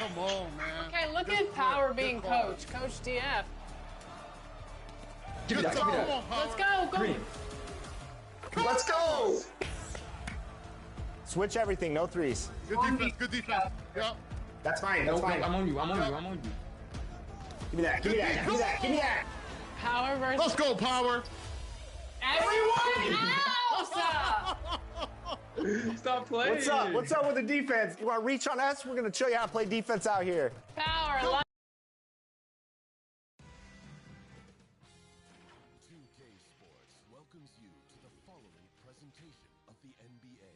Come on, man. Okay, look at Power being coach. Coach DF. Give me that. Give me that. Come on, Power. Let's go. Go. Green. Let's go. Switch everything. No threes. Good defense. Good defense. Yep. That's fine. That's fine. I'm on you. I'm on you. I'm on you. Give me that. Give me that. Give me that. Give me that. Power versus. Let's go, Power. Everyone else. Stop playing. What's up? What's up with the defense? You want to reach on us? We're going to show you how to play defense out here. Power. 2K Sports welcomes you to the following presentation of the NBA.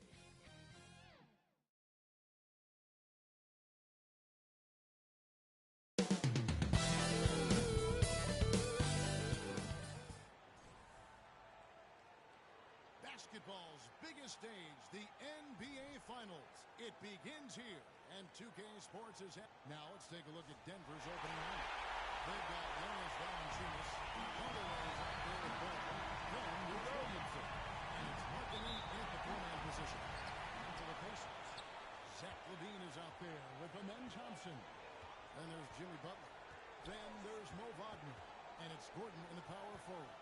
Basketball's biggest stage, the NBA Finals. It begins here, and 2K Sports is now. Let's take a look at Denver's opening lineup. They've got Jonas Valanciunas, Holloway's out there with ball, then with Williamson, and it's Markkanen in the four-man position. On to the Pacers. Zach LaVine is out there with Amen Thompson. Then there's Jimmy Butler. Then there's Mo Wagner, and it's Gordon in the power forward.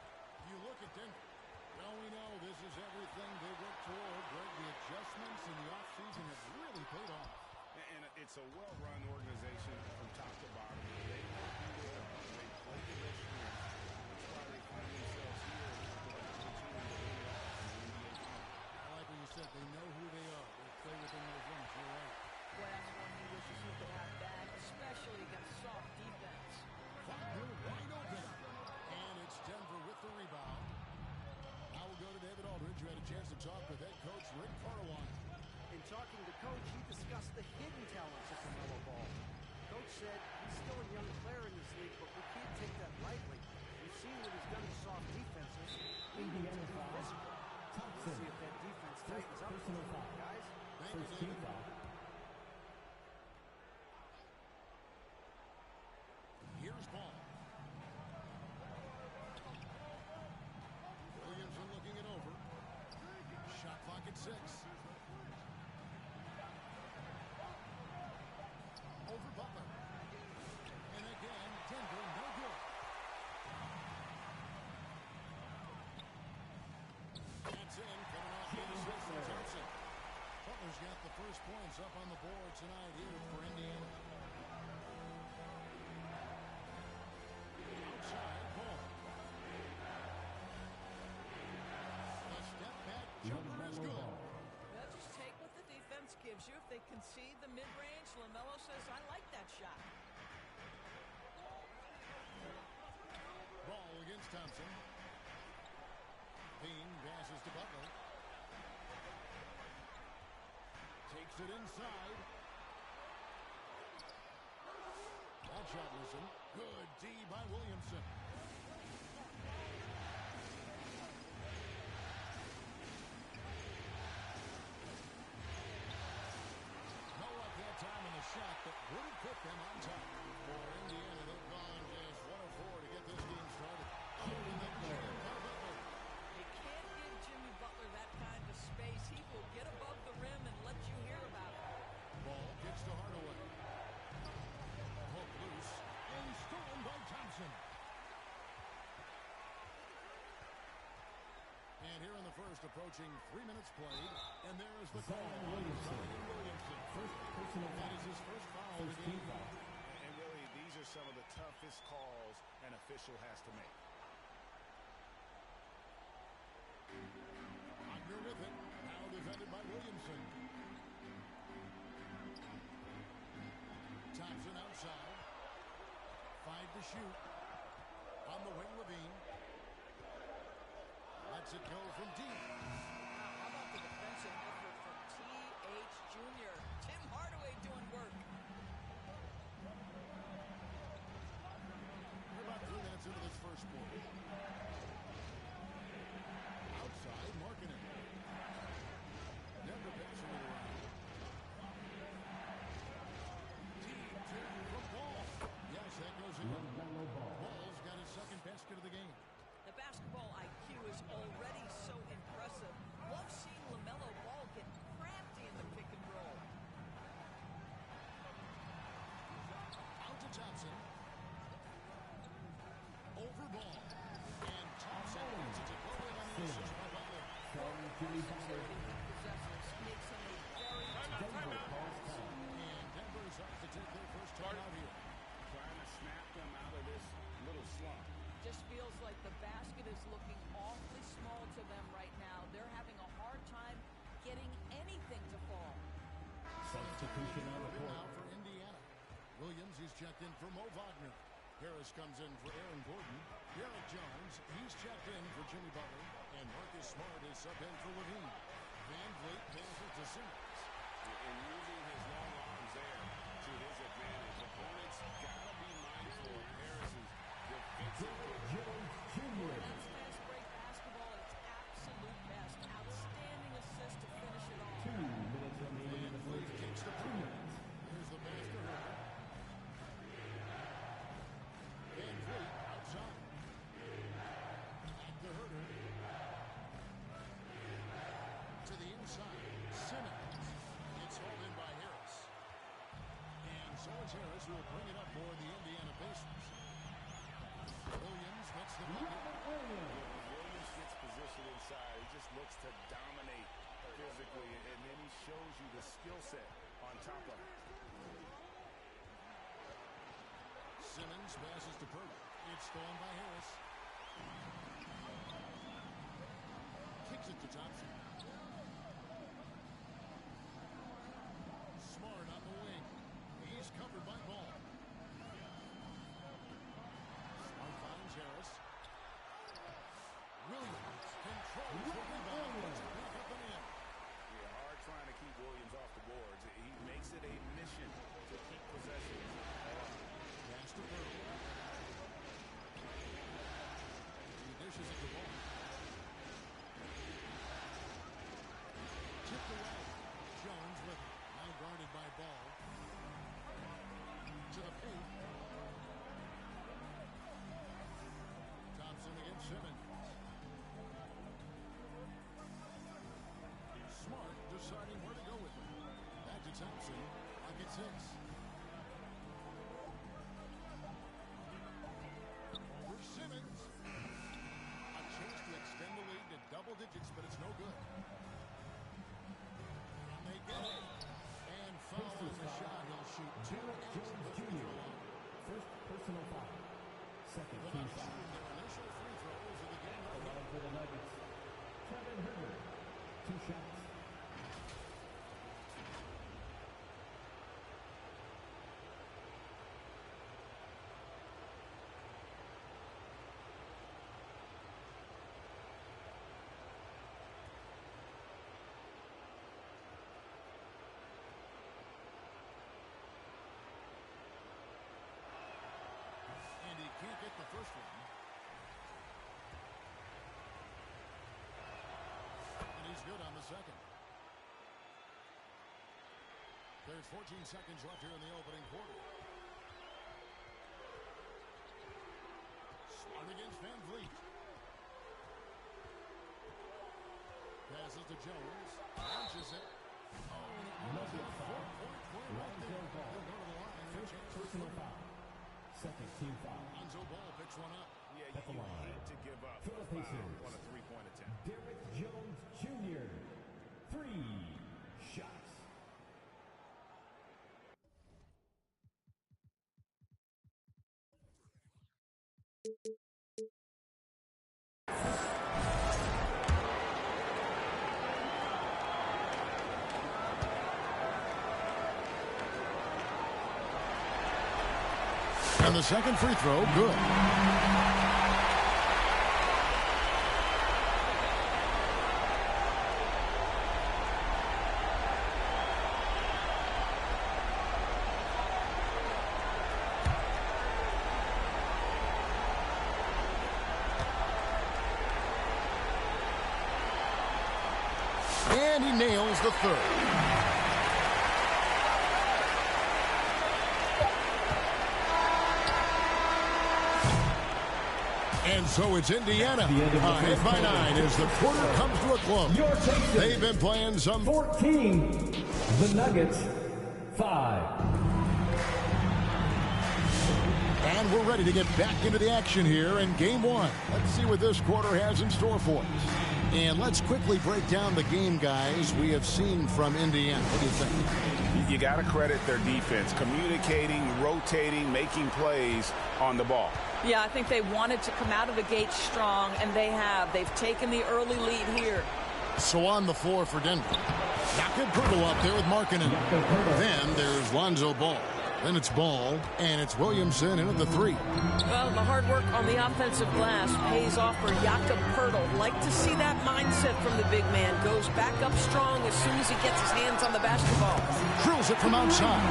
You look at Denver. Well, we know this is everything they work toward. Greg, the adjustments in the offseason have really paid off. And it's a well-run organization from top to bottom. They will be there. They play to their strengths. That's why they find themselves here with an opportunity to win it all in the NBA Finals. I like what you said. They know who they are. They play within those limits. You're right. Boy, I'm the one who wishes he could have that, especially against soft defense. Wagner wide open. And it's Denver with the rebound. Now we'll go to David Aldridge, who had a chance to talk with head coach Rick Carwan. In talking to Coach, he discussed the hidden talents of LaMelo Ball. Coach said he's still a young player in this league, but we can't take that lightly. We've seen what he's done to soft defenses. We need to be physical. Let's see if that defense tightens up. Guys, Thank you, David. Here's Ball. Williamson looking it over. Shot clock at 6. Over Butler. And again, Denver no good. That's in, coming off the assist from Thompson. Butler's got the first points up on the board tonight here for Indiana. Outside, Ball. The step back jumper is good. Well, just take what the defense gives you. If they concede the mid-range, LaMelo says, I like that shot. Ball against Thompson. Bean passes to Butler. Takes it inside. That shot missing. Good D by Williamson. No luck that time in the shot, but would have put them on top. For Indiana, they've gone just 1 of 4 to get this game started. Oh, and then Jimmy Butler. You can't give Jimmy Butler that kind of space. He will get above the rim and let you hear about it. Ball gets to Hardaway. Hook loose and stolen by Thompson. And here in the first, approaching 3 minutes played, and there's the call. Williamson. That is his first foul of the game. And really, these are some of the toughest calls an official has to make. Wagner with it. Now defended by Williamson. Thompson outside. 5 to shoot. On the wing, LaVine. Lets it go from deep. How about the defensive effort from T.H. Jr.? Tim Hardaway doing work. We're about 3 minutes into this first quarter. Outside, Markkanen. Denver passing it around. Deep two from Ball. Yes, that goes in. Ball's got his second basket of the game. The basketball IQ is already so impressive. Love seeing LaMelo Ball get crafty in the pick and roll. Sincerity with possessions makes him a very And Denver's up to take their first timeout here. Trying to snap them out of this little slump. Just feels like the basket is looking awfully small to them right now. They're having a hard time getting anything to fall. Substitution on the court now for Indiana. Williams is checked in for Mo Wagner. Harris comes in for Aaron Gordon. Garrett Jones, he's checked in for Jimmy Butler. And Marcus Smart is sub in for Levine. Van Vliet passes to Simmons. And using his long arms there to his advantage. Opponents got to be mindful of Harris's defensive capability. That's fast break basketball at its absolute best. Outstanding assist to finish it off. 2 minutes remaining in the first. Kicks the point. Here's the pass to Herter. Van Vliet outside. Back to Herter. To the inside. Simmons. It's hauled in by Harris. And so it's Harris who will bring it up for the Indiana Pacers. Williams gets the bucket. Williams gets position inside. He just looks to dominate physically, and then he shows you the skill set on top of it. Simmons passes to Purdy. It's stolen by Harris. Kicks it to Thompson. Smart on the wing. He's covered by Ball. Smart finds Harris. Williams controls the rebound. Puts it back up and in. Yeah, hard trying to keep Williams off the boards. He makes it a mission to keep possession alive. Pass to Purdy. He dishes it to Ball. Tipped away. Jones with it. Now guarded by Ball. To the paint. Thompson against Simmons. Smart deciding where to go with it. Back to Thompson. Pocket 6. For Simmons. A chance to extend the lead to double digits, but it's no good. And they get it. And foul on the shot. He'll shoot 2 at the free throw line. First personal foul. Second The team Nuggets foul. shooting their initial free throws of the game. Allowed for the Nuggets. Kevin Herter. 2 shots. And he can't get the first one. And he's good on the second. There's 14 seconds left here in the opening quarter. Smart against Van Vliet. Passes to Jones. Launches it. Oh, and it was a 4-point play right there. He'll go to the line. First personal foul. Second team foul. Lonzo Ball picks one up. Yeah, At the you line. hate to give up For the a foul Pacers. on a three-point attempt. Derrick Jones Jr. 3 shots. And the second free throw, good. And he nails the third. And so it's Indiana, ahead by 9 as the quarter comes to a close. They've been playing some 14. The Nuggets 5. And we're ready to get back into the action here in Game 1. Let's see what this quarter has in store for us. And let's quickly break down the game, guys, we have seen from Indiana. What do you think? You got to credit their defense, communicating, rotating, making plays on the ball. Yeah, I think they wanted to come out of the gate strong, and they have. They've taken the early lead here. So on the floor for Denver. Jakob Poeltl up there with Markkanen. Then there's Lonzo Ball. Then it's Ball, and it's Williamson in at the 3. Well, the hard work on the offensive glass pays off for Jakob Poeltl. Like to see that mindset from the big man. Goes back up strong as soon as he gets his hands on the basketball. Drills it from outside.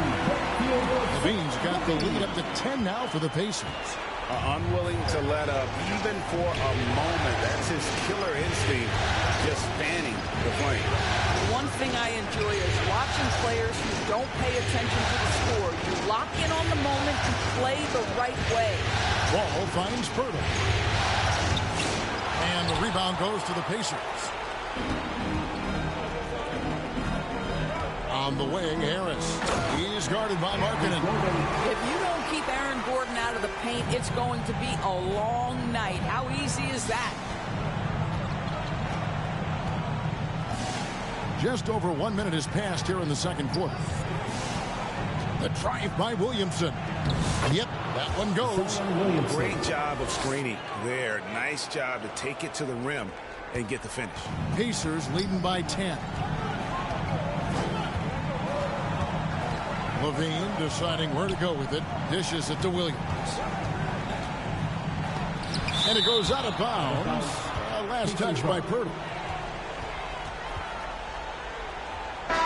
Levine's got the lead up to 10 now for the Pacers. Unwilling to let up even for a moment. That's his killer instinct, just spanning the flame. One thing I enjoy is watching players who don't pay attention to the score. You lock in on the moment and play the right way. Ball finds Poeltl. And the rebound goes to the Pacers. On the wing, Harris. He's guarded by Markkanen. If you don't keep Aaron Gordon out of the paint, it's going to be a long night. How easy is that? Just over 1 minute has passed here in the second quarter. The drive by Williamson. Yep, that one goes. Great job of screening there. Nice job to take it to the rim and get the finish. Pacers leading by 10. Levine deciding where to go with it. Dishes it to Williams. And it goes out of bounds. Last touch by Poeltl.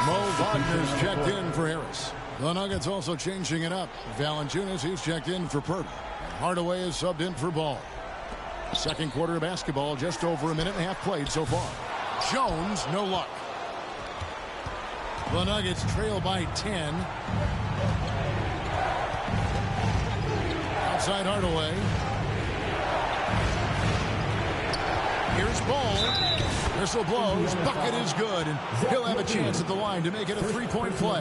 Mo Wagner's checked in for Harris. The Nuggets also changing it up. Valanciunas, he's checked in for Poeltl. Hardaway is subbed in for Ball. Second quarter of basketball, just over a minute and a half played so far. Jones, no luck. The Nuggets trail by 10. Outside Hardaway. Here's Ball. Whistle blows. Bucket is good. And he'll have a chance at the line to make it a three-point play.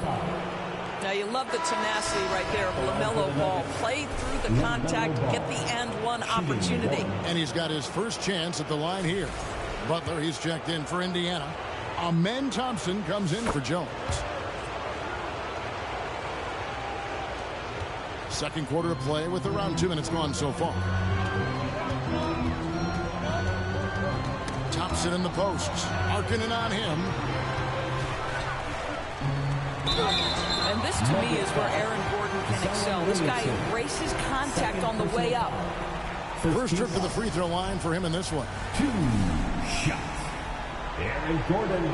Now you love the tenacity right there of LaMelo Ball. Play through the contact, get the and one opportunity. And he's got his first chance at the line here. Butler, he's checked in for Indiana. Amen Thompson comes in for Jones. Second quarter of play with around 2 minutes gone so far. Thompson in the posts. Markkanen on him. And this to me is where Aaron Gordon can excel. This guy embraces contact on the way up. First trip to the free throw line for him in this one. 2 shots. Aaron Gordon.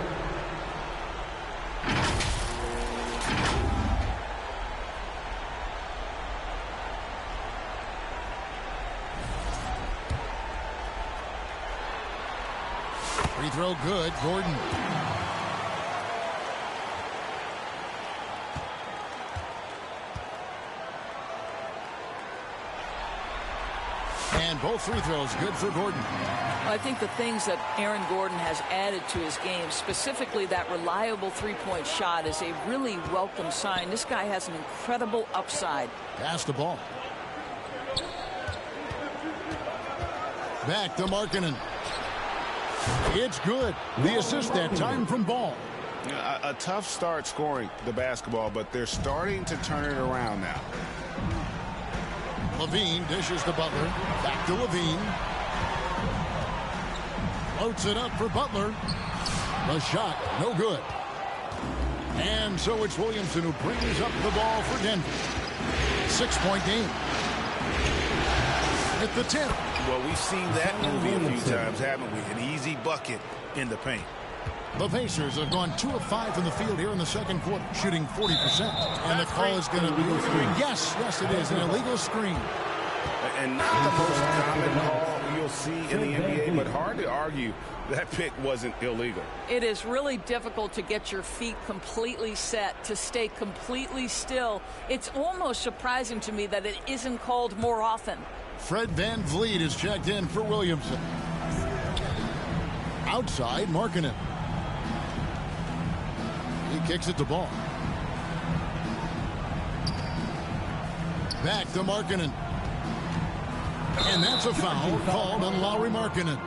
Free throw good. Gordon. And both free throws good for Gordon. I think the things that Aaron Gordon has added to his game, specifically that reliable three-point shot, is a really welcome sign. This guy has an incredible upside. Pass the ball. Back to Markkanen. It's good. The assist that time from Ball. A tough start scoring the basketball, but they're starting to turn it around now. Levine dishes to Butler. Back to Levine. Floats it up for Butler. The shot, no good. And so it's Williamson who brings up the ball for Denver. 6-point game. At the 10. Well, we've seen that movie a few times, haven't we? An easy bucket in the paint. The Pacers have gone 2 of 5 from the field here in the second quarter, shooting 40%. And the call is going to be, yes, it is, an illegal screen. And not the most common call you'll see in the NBA, but hard to argue that pick wasn't illegal. It is really difficult to get your feet completely set, to stay completely still. It's almost surprising to me that it isn't called more often. Fred VanVleet is checked in for Williamson. Outside, Markkanen. He kicks it to Ball. Back to Markkanen. And that's a foul called on Lauri Markkanen.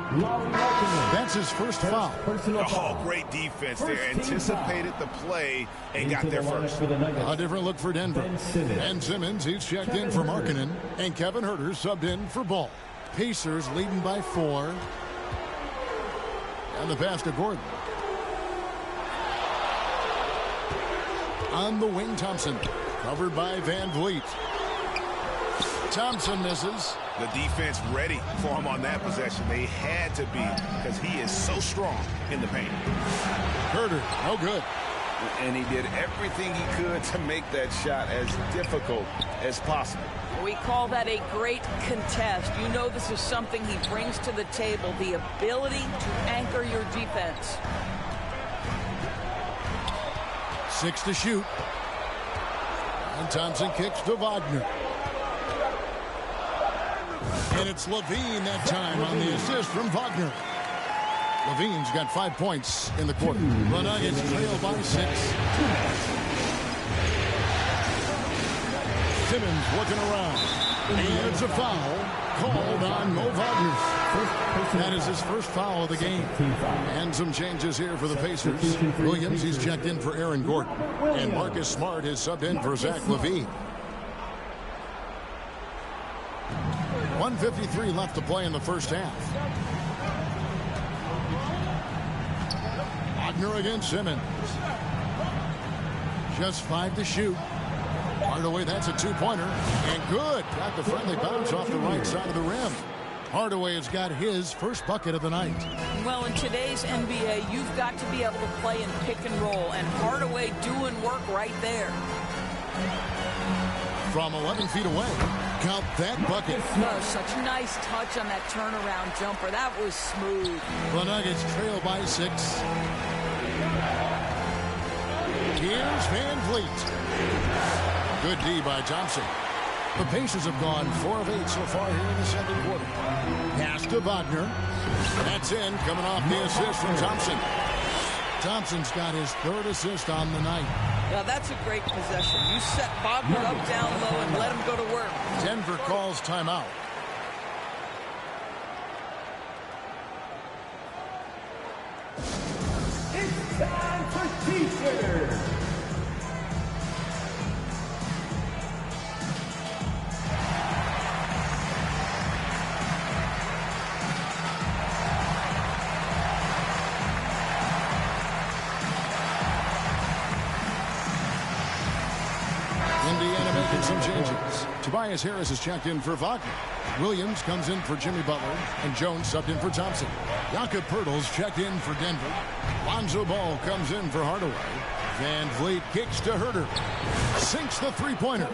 That's his first foul. Oh, great defense there. Anticipated the play and got there first. A different look for Denver. And Simmons, he's checked in for Markkanen. And Kevin Huerter subbed in for Ball. Pacers leading by 4. And the pass to Gordon. On the wing, Thompson. Covered by Van Vliet. Thompson misses. The defense ready for him on that possession. They had to be because he is so strong in the paint. Huerter, no good. And he did everything he could to make that shot as difficult as possible. We call that a great contest. You know this is something he brings to the table, the ability to anchor your defense. 6 to shoot. And Thompson kicks to Wagner. And it's Levine that time on the assist from Wagner. Levine's got 5 points in the quarter. The Nuggets trail by 6. Simmons looking around. And it's a foul called on Mo Wagner. That is his first foul of the game. And some changes here for the Pacers. Williams, he's checked in for Aaron Gordon. And Marcus Smart is subbed in for Zach LaVine. 1:53 left to play in the first half. Wagner against Simmons. Just 5 to shoot. Hardaway, that's a 2-pointer. And good. Got the friendly bounce off the right side of the rim. Hardaway has got his first bucket of the night. Well, in today's NBA, you've got to be able to play in pick and roll. And Hardaway doing work right there. From 11 feet away. Count that bucket. Oh, such a nice touch on that turnaround jumper. That was smooth. The Nuggets trail by 6. Here's Van Vliet. Good D by Thompson. The Pacers have gone 4 of 8 so far here in the second quarter. Pass to Wagner. That's in, coming off the assist from Thompson. Thompson's got his 3rd assist on the night. Now that's a great possession. You set Wagner up down low and let him go to work. Denver calls timeout. It's time for Pacers. Indiana making some changes. Tobias Harris is checked in for Wagner. Williams comes in for Jimmy Butler. And Jones subbed in for Thompson. Jakob Poeltl's checked in for Denver. Lonzo Ball comes in for Hardaway. Van Vliet kicks to Huerter. Sinks the 3-pointer.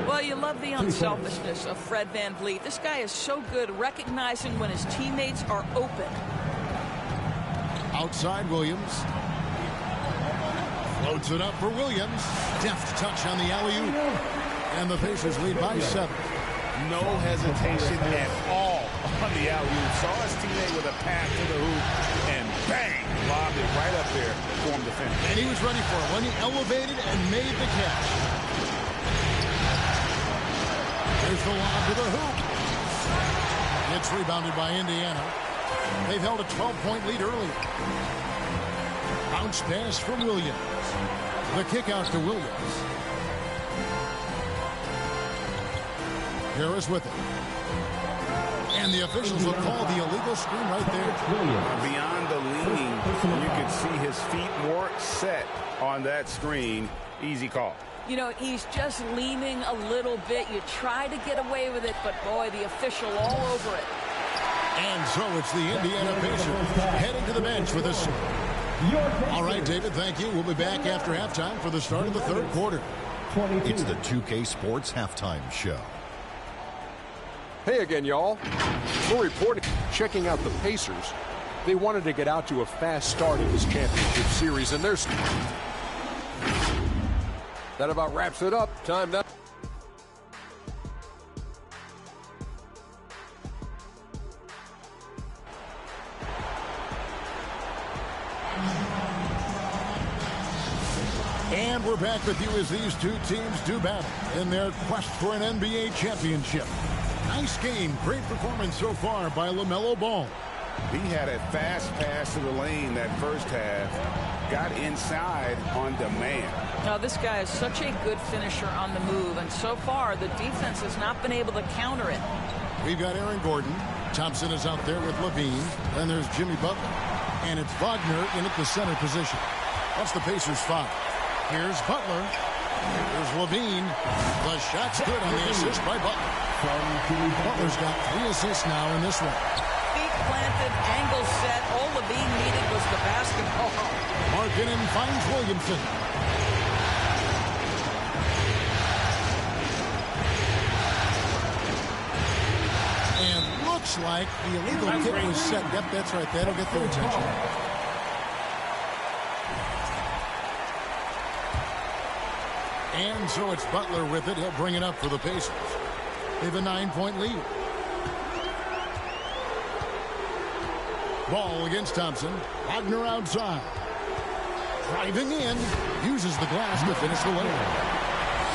Well, you love the unselfishness of Fred Van Vliet. This guy is so good recognizing when his teammates are open. Outside Williams. Floats it up for Williams. Deft touch on the alley-oop. And the Pacers lead by 7. No hesitation at all on the alley-oop. Saw his teammate with a pass to the hoop, and bang, lobbed it right up there for him to finish. And he was ready for it when he elevated and made the catch. There's the lob to the hoop. It's rebounded by Indiana. They've held a 12-point lead earlier. Bounce pass from Williams. The kick out to Williams. Harris with it. And the officials will call the illegal screen right there. Beyond the leaning, you can see his feet more set on that screen. Easy call. You know, he's just leaning a little bit. You try to get away with it, but boy, the official all over it. And so it's the Indiana Pacers heading to the bench with us. All right, David, thank you. We'll be back after halftime for the start of the third quarter. It's the 2K Sports Halftime Show. Hey again, y'all. We're reporting, checking out the Pacers. They wanted to get out to a fast start in this championship series, and there's... That about wraps it up. Time now. And we're back with you as these two teams do battle in their quest for an NBA championship. Nice game. Great performance so far by LaMelo Ball. He had a fast pass to the lane that first half. Got inside on demand. Now, this guy is such a good finisher on the move, and so far the defense has not been able to counter it. We've got Aaron Gordon. Thompson is out there with Levine. Then there's Jimmy Butler. And it's Wagner in at the center position. That's the Pacers' foul. Here's Butler. Here's Levine. The shot's good on the assist by Butler. Butler's got 3 assists now in this one. Feet planted, angle set. All Levine needed was the basketball. Markkanen finds Williamson. And looks like the illegal kick was set. Yep, that's right. That'll get their attention. And so it's Butler with it. He'll bring it up for the Pacers. They have a 9-point lead. Ball against Thompson. Wagner outside. Driving in. Uses the glass to finish the lane.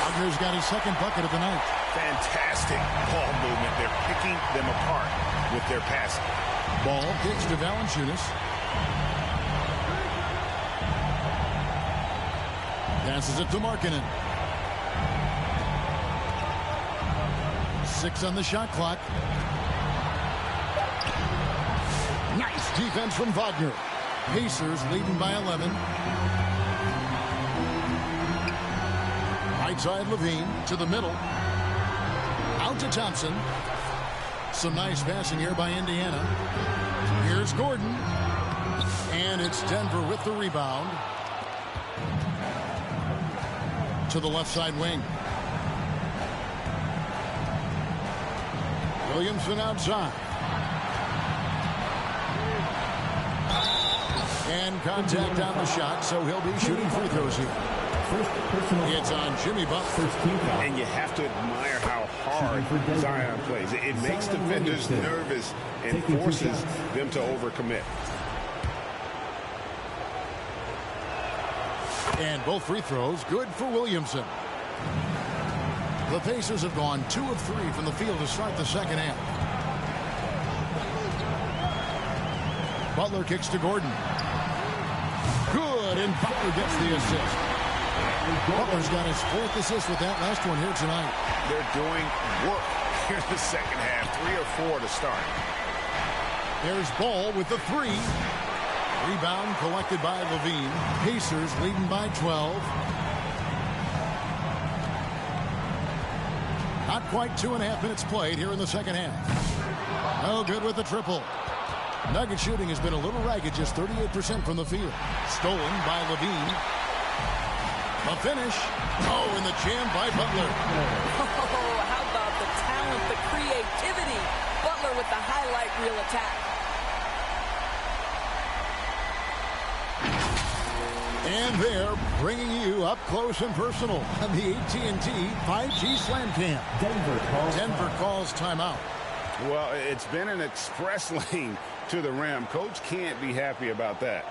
Wagner's got his second bucket of the night. Fantastic ball movement. They're picking them apart with their passing. Ball kicks to Valanciunas. Passes it to Markkanen. 6 on the shot clock. Nice defense from Wagner. Pacers leading by 11. Right side Levine to the middle. Out to Thompson. Some nice passing here by Indiana. Here's Gordon. And it's Denver with the rebound. To the left side wing. Williamson outside. And contact on the shot, so he'll be shooting free throws here. It's on Jimmy Butler. And you have to admire how hard Zion plays. It makes defenders nervous and forces them to overcommit. And both free throws good for Williamson. The Pacers have gone 2 of 3 from the field to start the second half. Butler kicks to Gordon. Good, and Butler gets the assist. Butler's got his 4th assist with that last one here tonight. They're doing work here in the second half. 3 or 4 to start. There's Ball with the 3. Rebound collected by Levine. Pacers leading by 12. Not quite 2.5 minutes played here in the second half. No good with the triple. Nugget shooting has been a little ragged, just 38% from the field. Stolen by Levine. A finish. Oh, and the jam by Butler. Oh, how about the talent, the creativity. Butler with the highlight reel attack. And they're bringing you up close and personal on the AT&T 5G Slam Cam. Denver calls timeout. Well, it's been an express lane to the rim. Coach can't be happy about that.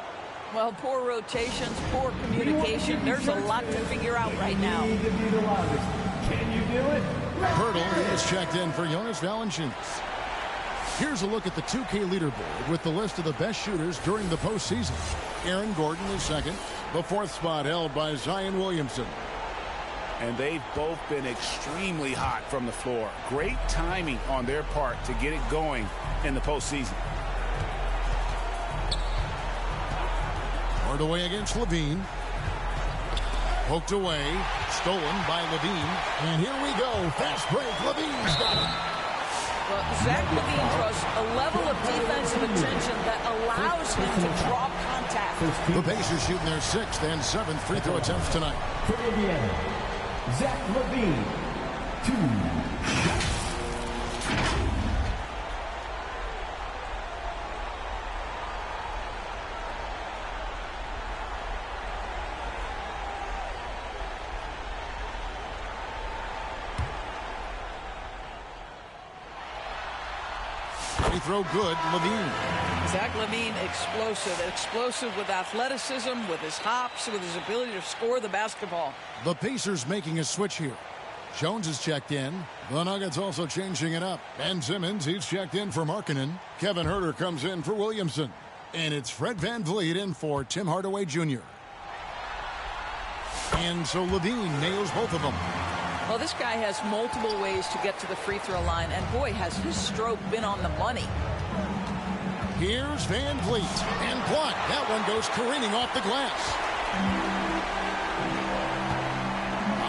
Well, poor rotations, poor communication. There's a lot to figure out right now. Can you do it? Hurdle is checked in for Jonas Valanciunas. Here's a look at the 2K leaderboard with the list of the best shooters during the postseason. Aaron Gordon is second. The 4th spot held by Zion Williamson. And they've both been extremely hot from the floor. Great timing on their part to get it going in the postseason. Hardaway against Levine. Poked away. Stolen by Levine. And here we go. Fast break. Levine's got it. Well, Zach Levine draws a level of defensive attention that allows him to draw contact. The Pacers shooting their 6th and 7th free throw attempts tonight. For Indiana, Zach Levine, 2 shots. Free throw good, Levine. Zach Levine, explosive with athleticism, with his hops, with his ability to score the basketball. The Pacers making a switch here. Jones is checked in. The Nuggets also changing it up. Ben Simmons, he's checked in for Markkanen. Kevin Huerter comes in for Williamson. And it's Fred VanVleet in for Tim Hardaway Jr. And so Levine nails both of them. Well, this guy has multiple ways to get to the free throw line, and boy, has his stroke been on the money. Here's VanVleet, and blocked. That one goes careening off the glass.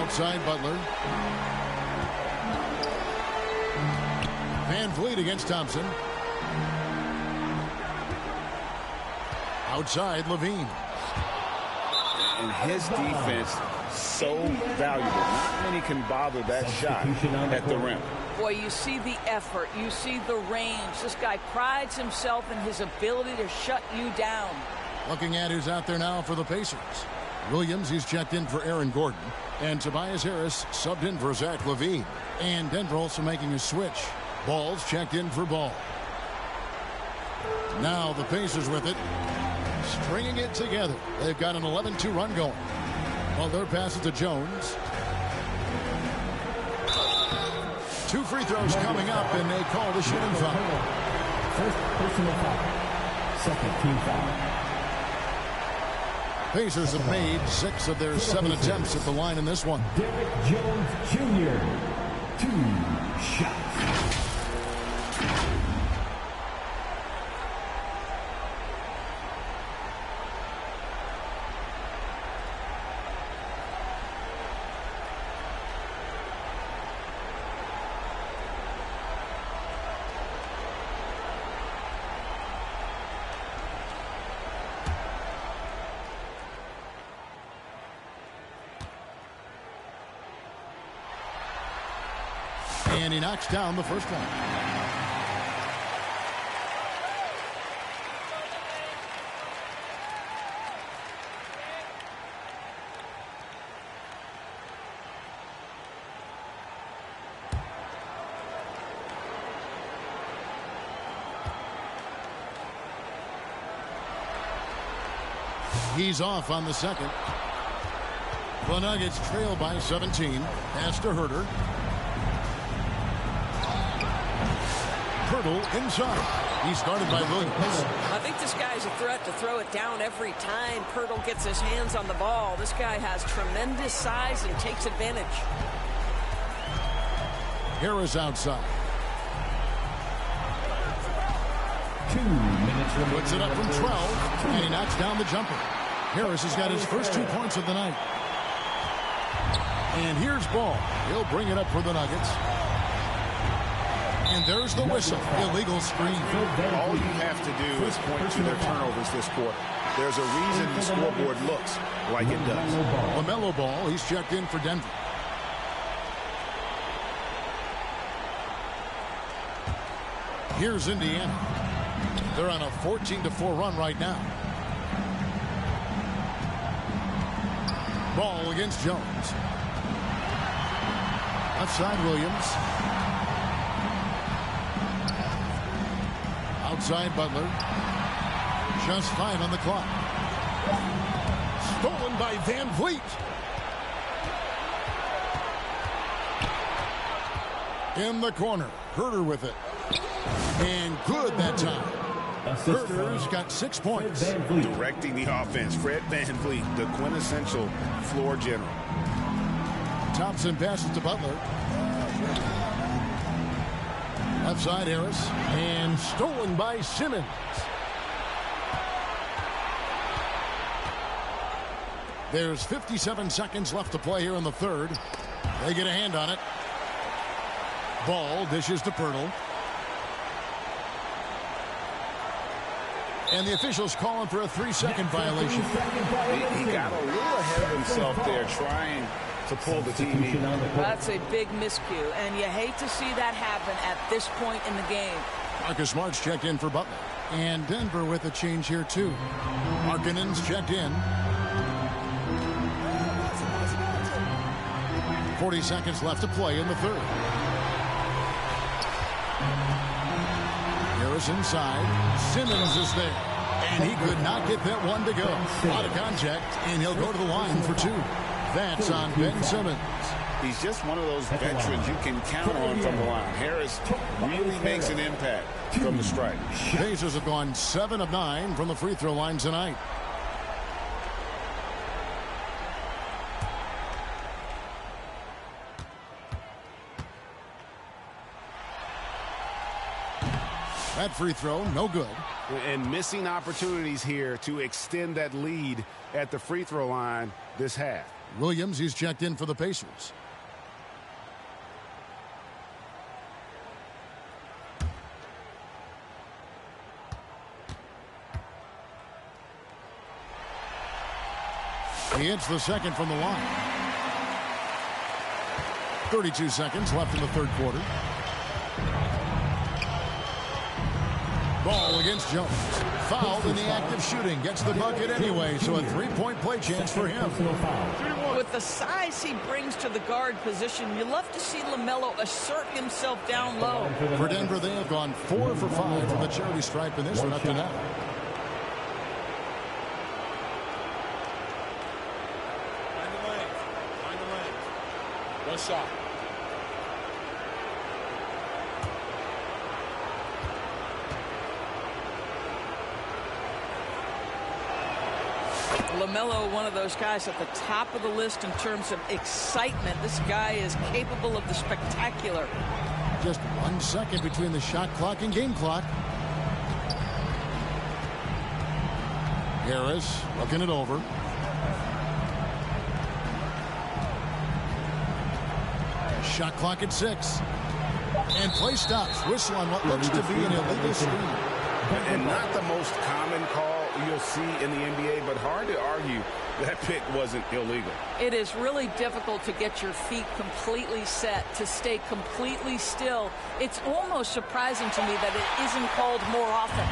Outside Butler. VanVleet against Thompson. Outside Levine. And his defense so valuable. Not many can bother that shot at the rim. Boy, you see the effort. You see the range. This guy prides himself in his ability to shut you down. Looking at who's out there now for the Pacers. Williams, he's checked in for Aaron Gordon. And Tobias Harris subbed in for Zach LaVine. And Denver also making a switch. Ball's checked in for Ball. Now the Pacers with it. Stringing it together. They've got an 11-2 run going. Butler passes to Jones. 2 free throws coming up, and they call the shooting foul. First personal foul. Second team foul. Pacers have made 6 of their 7 attempts at the line in this one. Derrick Jones Jr. 2 shots. And he knocks down the first one. He's off on the second. The Nuggets trail by 17. Pass to Huerter. Pirtle inside. He's guarded by Williams. I think this guy's a threat to throw it down every time Pirtle gets his hands on the ball. This guy has tremendous size and takes advantage. Harris outside. 2 minutes remaining. Puts it up from 12, and he knocks down the jumper. Harris has got his first 2 points of the night. And here's Ball. He'll bring it up for the Nuggets. And there's the whistle. Illegal screen. All you have to do is point to their turnovers this quarter. There's a reason the scoreboard looks like it does. LaMelo Ball, he's checked in for Denver. Here's Indiana. They're on a 14-4 run right now. Ball against Jones. Left side Williams. Outside Butler. Just 5 on the clock. Stolen by VanVleet. In the corner. Huerter with it. And good that time. Huerter's got 6 points. Directing the offense. Fred VanVleet, the quintessential floor general. Thompson passes to Butler. Left side Harris. And stolen by Simmons. There's 57 seconds left to play here in the third. They get a hand on it. Ball dishes to Pirtle. And the officials calling for a 3-second violation. He got a little ahead of himself there trying to pull the TV. That's a big miscue, and you hate to see that happen at this point in the game. Marcus Smart's checked in for Butler. And Denver with a change here, too. Markkanen's checked in. 40 seconds left to play in the third. Harris inside. Simmons is there. And he could not get that one to go. Out of contact, and he'll go to the line for 2. That's on Ben Simmons. He's just one of those veterans you can count on from the line. Harris really makes an impact from the stripe. Pacers have gone 7 of 9 from the free throw line tonight. That free throw, no good. And missing opportunities here to extend that lead at the free throw line this half. Williams, he's checked in for the Pacers. He hits the second from the line. 32 seconds left in the third quarter. Ball against Jones. Fouled in the act of shooting. Gets the bucket anyway, so a three-point play chance for him. With the size he brings to the guard position, you love to see LaMelo assert himself down low. For Denver, they have gone 4 for 5 from the charity stripe in this one up to now. Find the lane. One shot. LaMelo, one of those guys at the top of the list in terms of excitement. This guy is capable of the spectacular. Just 1 second between the shot clock and game clock. Harris looking it over. Shot clock at 6. And play stops. Whistle on what looks to be an illegal screen. And not the most common call you'll see in the NBA, but hard to argue that pick wasn't illegal. It is really difficult to get your feet completely set, to stay completely still. It's almost surprising to me that it isn't called more often.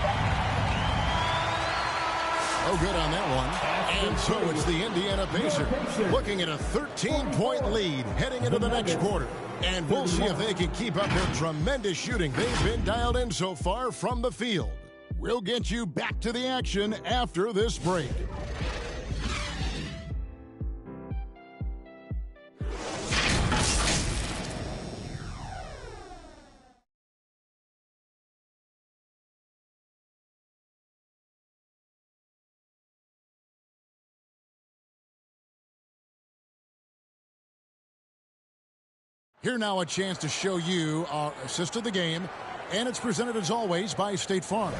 Oh, good on that one. And so it's the Indiana Pacers looking at a 13-point lead heading into the next quarter. And we'll see if they can keep up their tremendous shooting they've been dialed in so far from the field. We'll get you back to the action after this break. Here now a chance to show you our assist of the game, and it's presented as always by State Farm.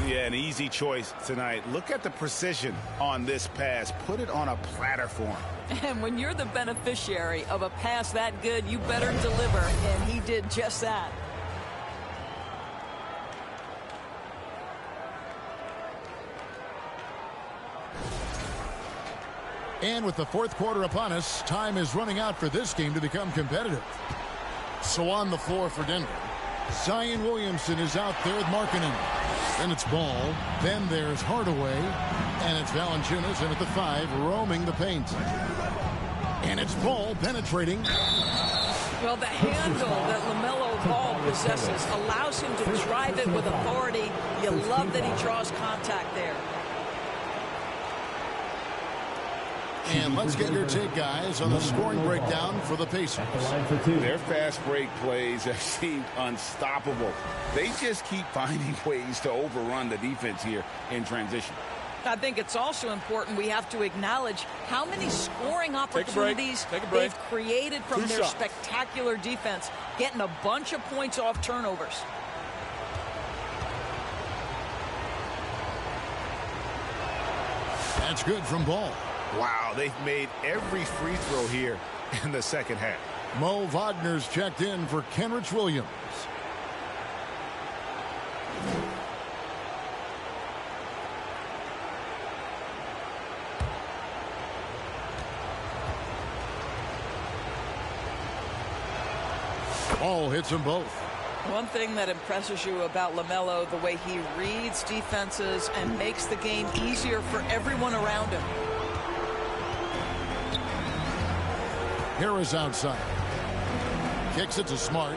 Yeah, an easy choice tonight. Look at the precision on this pass. Put it on a platter for him. And when you're the beneficiary of a pass that good, you better deliver, and he did just that. And with the fourth quarter upon us, time is running out for this game to become competitive. So on the floor for Denver, Zion Williamson is out there with Markkanen. Then it's Ball. Then there's Hardaway. And it's Valanciunas in at the 5, roaming the paint. And it's Ball penetrating. Well, the handle that LaMelo Ball possesses allows him to drive it with authority. You love that he draws contact there. And let's get your take, guys, on the scoring breakdown for the Pacers. Their fast break plays have seemed unstoppable. They just keep finding ways to overrun the defense here in transition. I think it's also important we have to acknowledge how many scoring opportunities they've created from their spectacular defense, getting a bunch of points off turnovers. That's good from Ball. Wow, they've made every free throw here in the second half. Mo Wagner's checked in for Kenrich Williams. Ball hits them both. One thing that impresses you about LaMelo, the way he reads defenses and makes the game easier for everyone around him. Harris outside. Kicks it to Smart.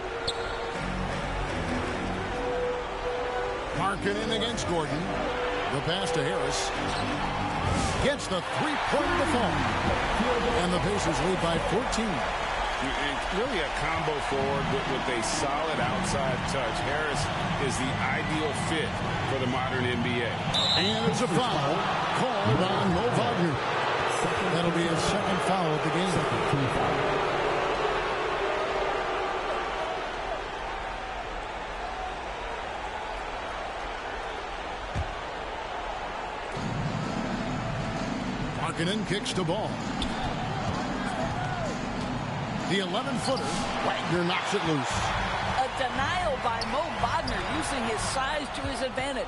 Markkanen against Gordon. The pass to Harris. Gets the three-point to fall. And the Pacers lead by 14. And really a combo forward with a solid outside touch. Harris is the ideal fit for the modern NBA. And it's a foul called on Mo Wagner. That'll be his second foul of the game. Markkanen kicks the ball. The 11-footer, Wagner knocks it loose. A denial by Mo Wagner using his size to his advantage.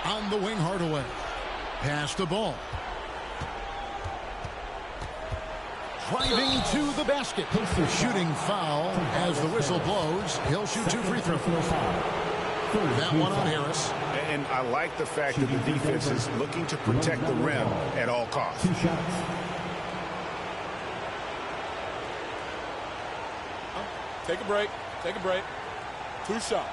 On the wing, Hardaway. Pass the ball. Driving to the basket. Shooting foul as the whistle blows. He'll shoot 2 free throws. That one on Harris. And I like the fact that the defense is looking to protect the rim at all costs. 2 shots. Take a break. Take a break. 2 shots.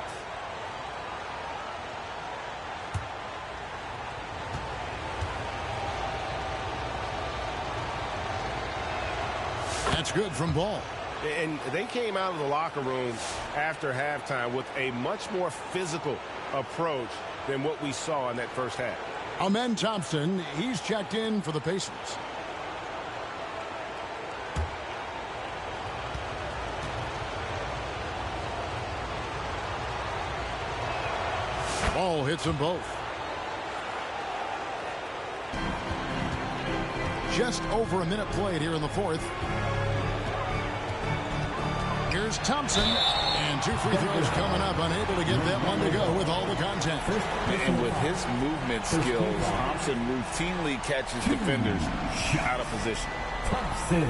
That's good from Ball. And they came out of the locker room after halftime with a much more physical approach than what we saw in that first half. Amen Thompson, he's checked in for the Pacers. Ball hits them both. Just over a minute played here in the fourth. Here's Thompson, and 2 free throws coming up, unable to get that one to go with all the contact. And with his movement skills, Thompson routinely catches defenders out of position. Thompson.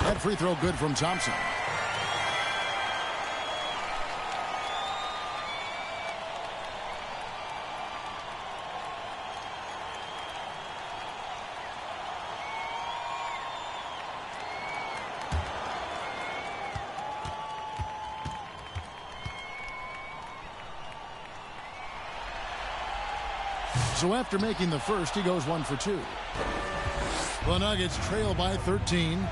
That free throw good from Thompson. So after making the first, he goes 1 for 2. The Nuggets trail by 13.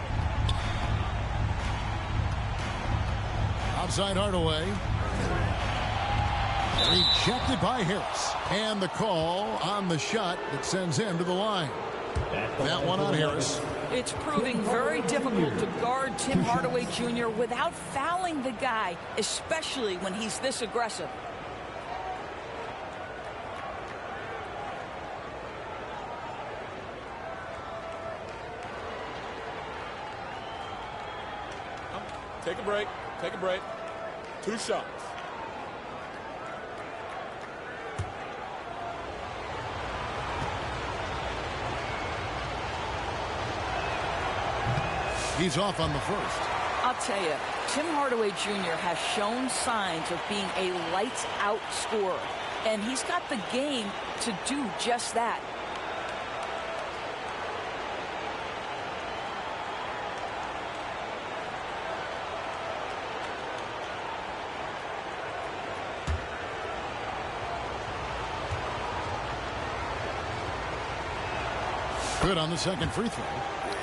Outside Hardaway. Rejected by Harris. And the call on the shot that sends him to the line. That one on Harris. It's proving very difficult to guard Tim Hardaway Jr. without fouling the guy, especially when he's this aggressive. Take a break. Take a break. 2 shots. He's off on the first. I'll tell you, Tim Hardaway Jr. has shown signs of being a lights-out scorer, and he's got the game to do just that. Good on the second free throw.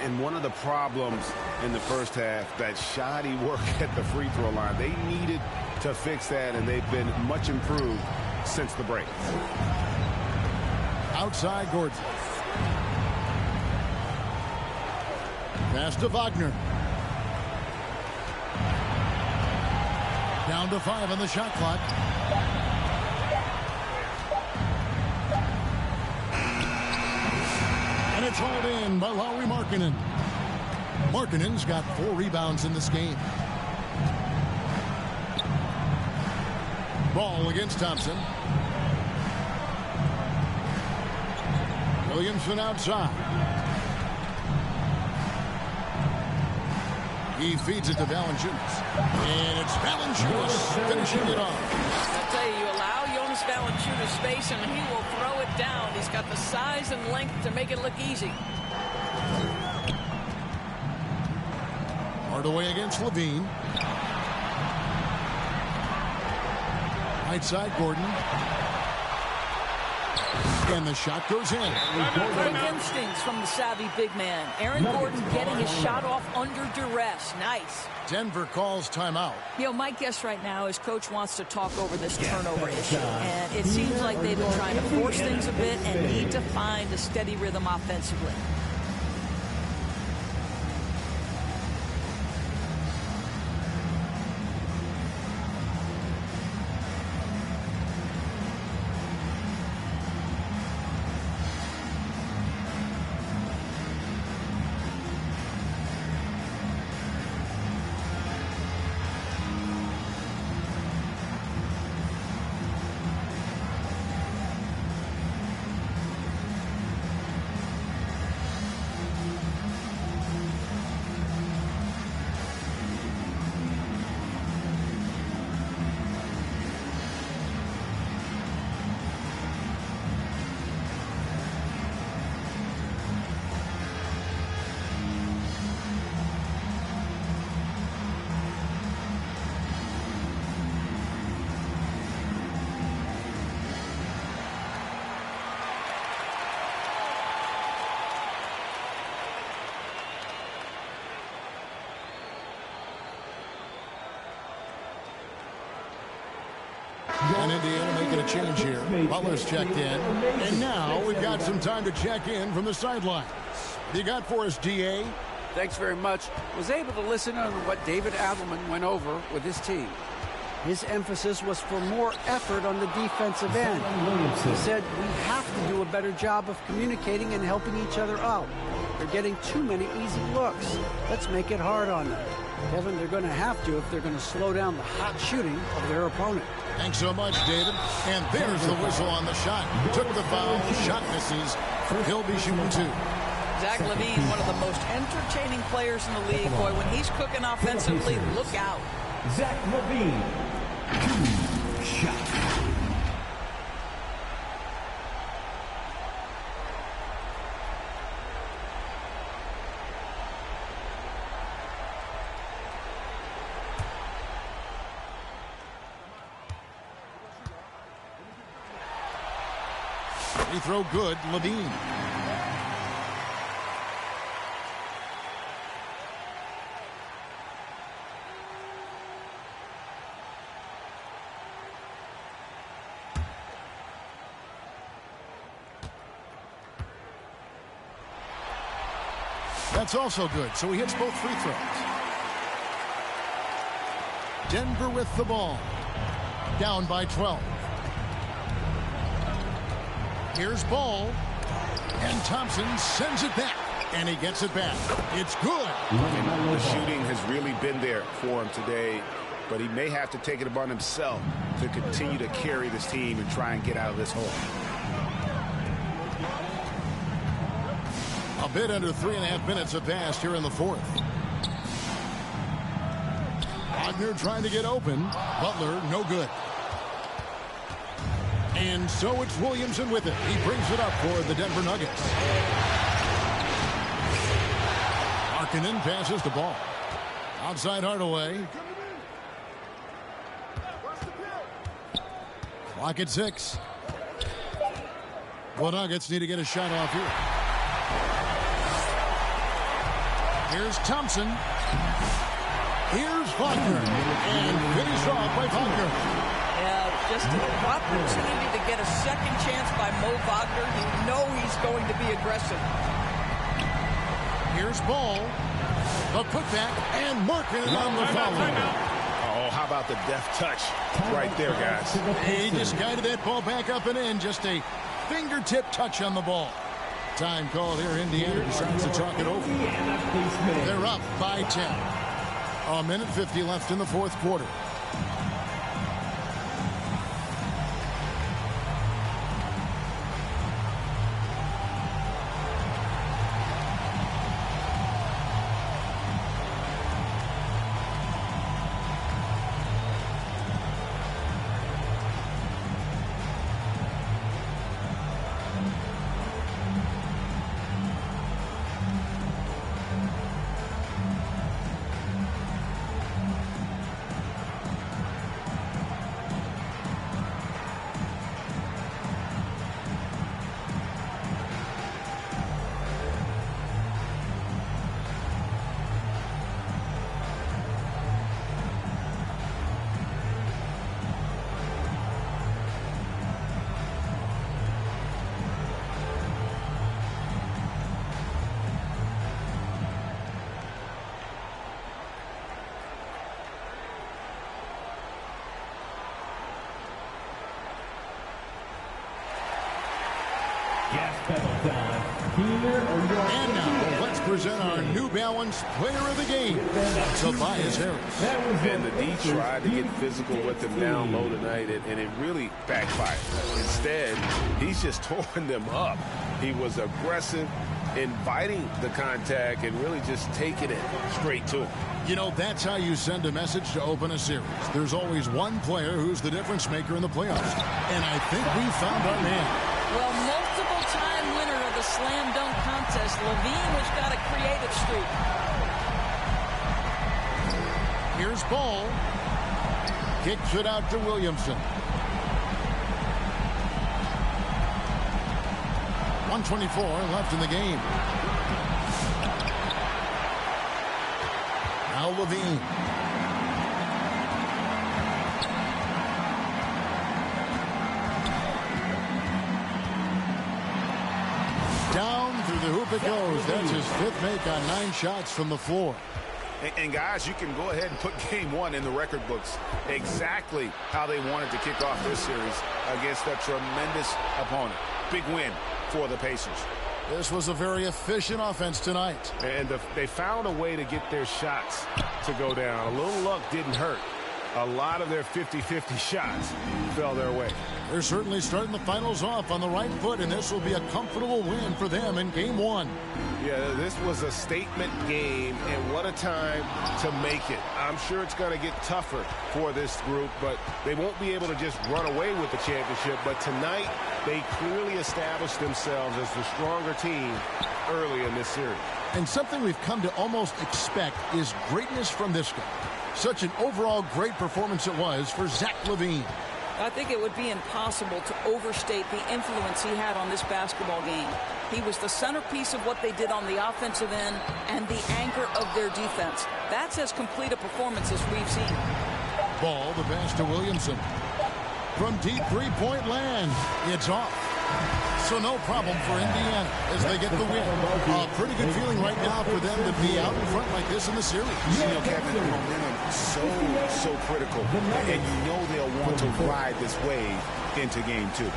And one of the problems in the first half, that shoddy work at the free throw line. They needed to fix that, and they've been much improved since the break. Outside Gordon. Pass to Wagner. Down to 5 on the shot clock. And it's hauled in by Lauri Markkanen. Markkanen's got 4 rebounds in this game. Ball against Thompson. Williamson outside. He feeds it to Valanciunas. And it's Valanciunas finishing it off. I'll tell you, you allow Jonas Valanciunas space and he will throw it down. He's got the size and length to make it look easy. Hardaway against Levine. Right side, Gordon. And the shot goes in. Quick instincts from the savvy big man. Aaron Gordon getting his shot off under duress. Nice. Denver calls timeout. You know, my guess right now is Coach wants to talk over this turnover issue. And it seems like they've been trying to force things a bit and need to find a steady rhythm offensively. And Indiana making a change here. Butler's checked in. And now we've got some time to check in from the sidelines. What do you got for us, DA? Thanks very much. Was able to listen on what David Adelman went over with his team. His emphasis was for more effort on the defensive end. He said we have to do a better job of communicating and helping each other out. They're getting too many easy looks. Let's make it hard on them. Kevin, they're going to have to if they're going to slow down the hot shooting of their opponent. Thanks so much, David. And there's the whistle on the shot. Took the foul. Shot misses. He'll be shooting two. Zach LaVine, one of the most entertaining players in the league. Boy, when he's cooking offensively, look out. Zach LaVine, 2 shots. Free throw good, Levine. That's also good, so he hits both free throws. Denver with the ball. Down by 12. Here's Ball. And Thompson sends it back. And he gets it back. It's good. The shooting has really been there for him today, but he may have to take it upon himself to continue to carry this team and try and get out of this hole. A bit under 3.5 minutes have passed here in the fourth. Wagner trying to get open. Butler, no good. And so it's Williamson with it. He brings it up for the Denver Nuggets. Markkanen passes the ball. Outside Hardaway. Clock at 6. The Nuggets need to get a shot off here. Here's Thompson. Here's Wagner. And finished off by Wagner. Yeah, just an opportunity to get a second chance by Mo Wagner. You know he's going to be aggressive. Here's Ball. The putback and Markkanen on the foul. Oh, how about the deft touch right there, guys? He just guided that ball back up and in. Just a fingertip touch on the ball. Time called here. Indiana decides to talk it over. They're up by 10. A minute 50 left in the fourth quarter. present our New Balance Player of the Game, Tobias Harris. And the D tried to get physical with him down low tonight, and it really backfired. Instead, he's just tore them up. He was aggressive, inviting the contact, and really just taking it straight to him. You know, that's how you send a message to open a series. There's always one player who's the difference maker in the playoffs. And I think we found our man. Well, multiple-time winner of the slam dunk contest, Levine has got a creative streak. Here's Ball. Kicks it out to Williamson. 1:24 left in the game. Now Levine. Down through the hoop it goes. That's his 5th make on 9 shots from the floor. And guys, you can go ahead and put game 1 in the record books. Exactly how they wanted to kick off this series against a tremendous opponent. Big win for the Pacers. This was a very efficient offense tonight. And they found a way to get their shots to go down. A little luck didn't hurt. A lot of their 50-50 shots fell their way. They're certainly starting the finals off on the right foot, and this will be a comfortable win for them in game 1. Yeah, this was a statement game, and what a time to make it. I'm sure it's going to get tougher for this group, but they won't be able to just run away with the championship. But tonight, they clearly established themselves as the stronger team early in this series. And something we've come to almost expect is greatness from this guy. Such an overall great performance it was for Zach LaVine. I think it would be impossible to overstate the influence he had on this basketball game. He was the centerpiece of what they did on the offensive end and the anchor of their defense. That's as complete a performance as we've seen. Ball, the pass to Williamson. From deep three-point land, it's off. So no problem for Indiana as they get the win. A pretty good feeling right now for them to be out in front like this in the series. You know, Kevin, the momentum so critical. And you know they'll want to ride this wave into game 2.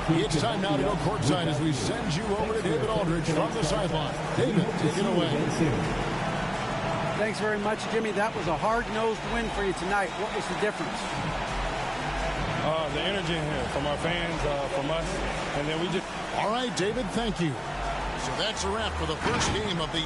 It's time now to go courtside as we send you over to David Aldridge from the sideline. David, take it away. Thanks very much, Jimmy. That was a hard-nosed win for you tonight. What was the difference? The energy in here from our fans, from us, and then we just... All right, David, thank you. So that's a wrap for the first game of the...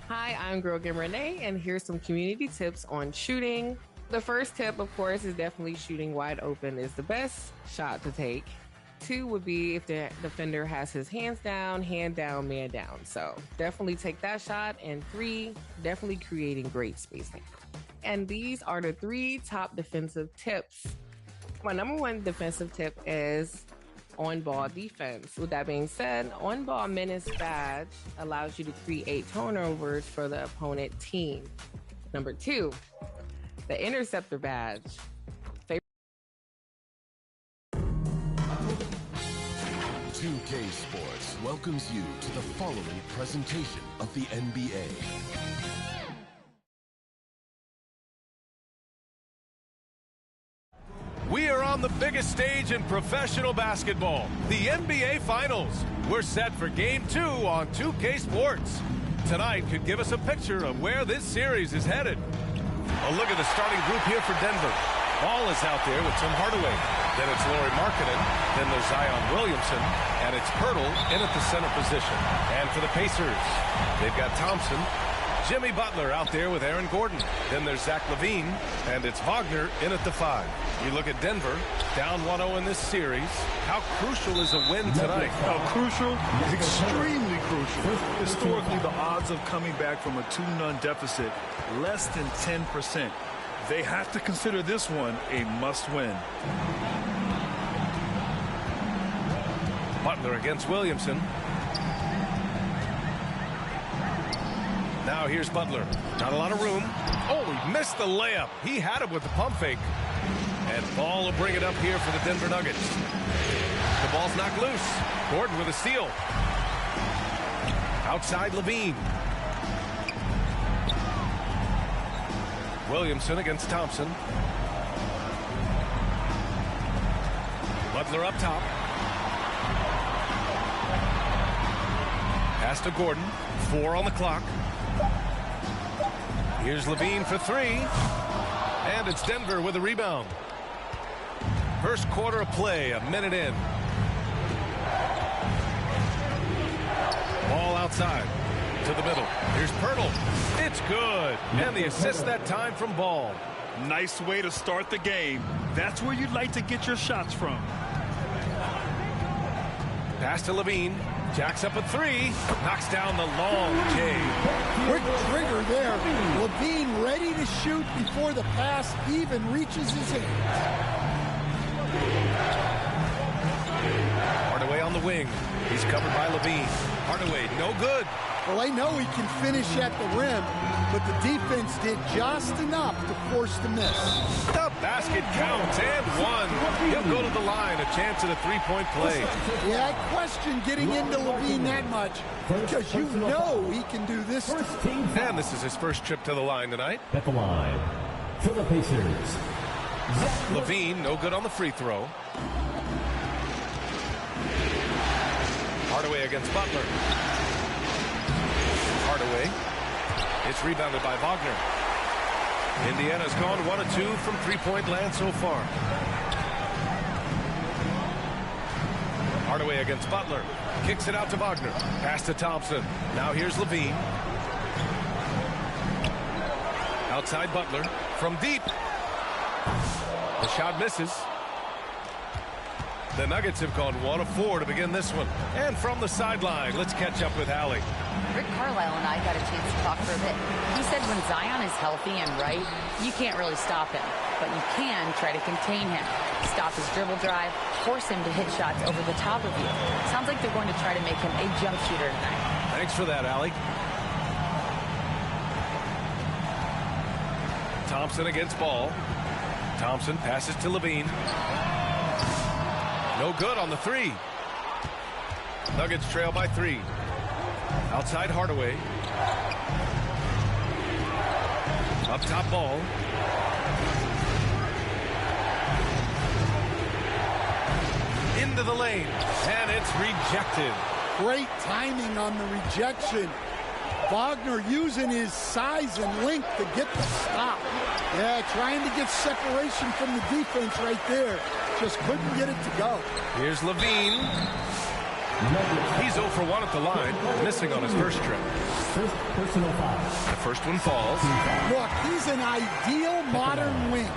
Hi, I'm Girl Game Renee, and here's some community tips on shooting. The first tip, of course, is definitely shooting wide open is the best shot to take. 2 would be if the defender has his hands down, hand down, man down. So definitely take that shot. And 3, definitely creating great spacing. And these are the 3 top defensive tips. My number 1 defensive tip is on-ball defense. With that being said, on-ball menace badge allows you to create turnovers for the opponent team. Number 2, the interceptor badge. 2K Sports welcomes you to the following presentation of the NBA. We are on the biggest stage in professional basketball, the NBA Finals. We're set for Game 2 on 2K Sports. Tonight could give us a picture of where this series is headed. A look at the starting group here for Denver. Ball is out there with Tim Hardaway. Then it's Lauri Markkanen. Then there's Zion Williamson. And it's Pirtle in at the center position. And for the Pacers, they've got Thompson. Jimmy Butler out there with Aaron Gordon. Then there's Zach LaVine, and it's Wagner in at the 5. You look at Denver, down 1-0 in this series. How crucial is a win tonight? How crucial? Extremely crucial. Historically, the odds of coming back from a 2-0 deficit, less than 10%. They have to consider this one a must-win. Butler against Williamson. Now here's Butler. Not a lot of room. Oh, he missed the layup. He had it with the pump fake. And Ball will bring it up here for the Denver Nuggets. The ball's knocked loose. Gordon with a steal. Outside LaVine. Williamson against Thompson. Butler up top. Pass to Gordon. 4 on the clock. Here's Levine for three. And it's Denver with a rebound. First quarter of play, a minute in. Ball outside to the middle. Here's Pirtle. It's good. And the assist that time from Ball. Nice way to start the game. That's where you'd like to get your shots from. Pass to Levine. Jacks up a three. Knocks down the long J. Quick trigger there. Levine ready to shoot before the pass even reaches his hand. Hardaway on the wing. He's covered by Levine. Hardaway, no good. Well, I know he can finish at the rim, but the defense did just enough to force the miss. The basket counts and one. He'll go to the line, a chance at a three-point play. Yeah, I question getting into Levine that much because you know he can do this. And this is his first trip to the line tonight. At the line for the Pacers, Levine, no good on the free throw. Hardaway against Butler. Hardaway. It's rebounded by Wagner. Indiana's gone 1 of 2 from three-point land so far. Hardaway against Butler. Kicks it out to Wagner. Pass to Thompson. Now here's Levine. Outside Butler. From deep. The shot misses. The Nuggets have gone 1 of 4 to begin this one. And from the sideline, let's catch up with Allie. Rick Carlisle and I got a chance to talk for a bit. He said when Zion is healthy and right, you can't really stop him. But you can try to contain him. Stop his dribble drive, force him to hit shots over the top of you. Sounds like they're going to try to make him a jump shooter tonight. Thanks for that, Allie. Thompson against Ball. Thompson passes to Levine. No good on the three. Nuggets trail by 3. Outside Hardaway. Up top Ball. Into the lane. And it's rejected. Great timing on the rejection. Wagner using his size and length to get the stop. Yeah, trying to get separation from the defense right there. Just couldn't get it to go. Here's Levine. He's 0 for 1 at the line, missing on his first trip. First personal foul. The first one falls. Look, he's an ideal modern wing.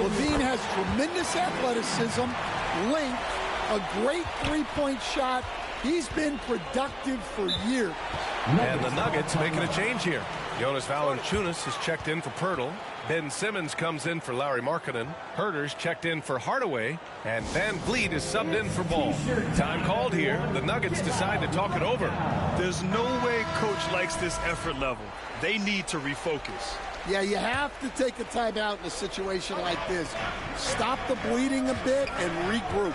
Levine has tremendous athleticism, length, a great three-point shot. He's been productive for years. And the Nuggets making a change here. Jonas Valanciunas has checked in for Pirtle. Ben Simmons comes in for Larry Markkinen. Herter's checked in for Hardaway. And Van Vliet is subbed in for Ball. Time called here. The Nuggets decide to talk it over. There's no way coach likes this effort level. They need to refocus. Yeah, you have to take a timeout in a situation like this. Stop the bleeding a bit and regroup.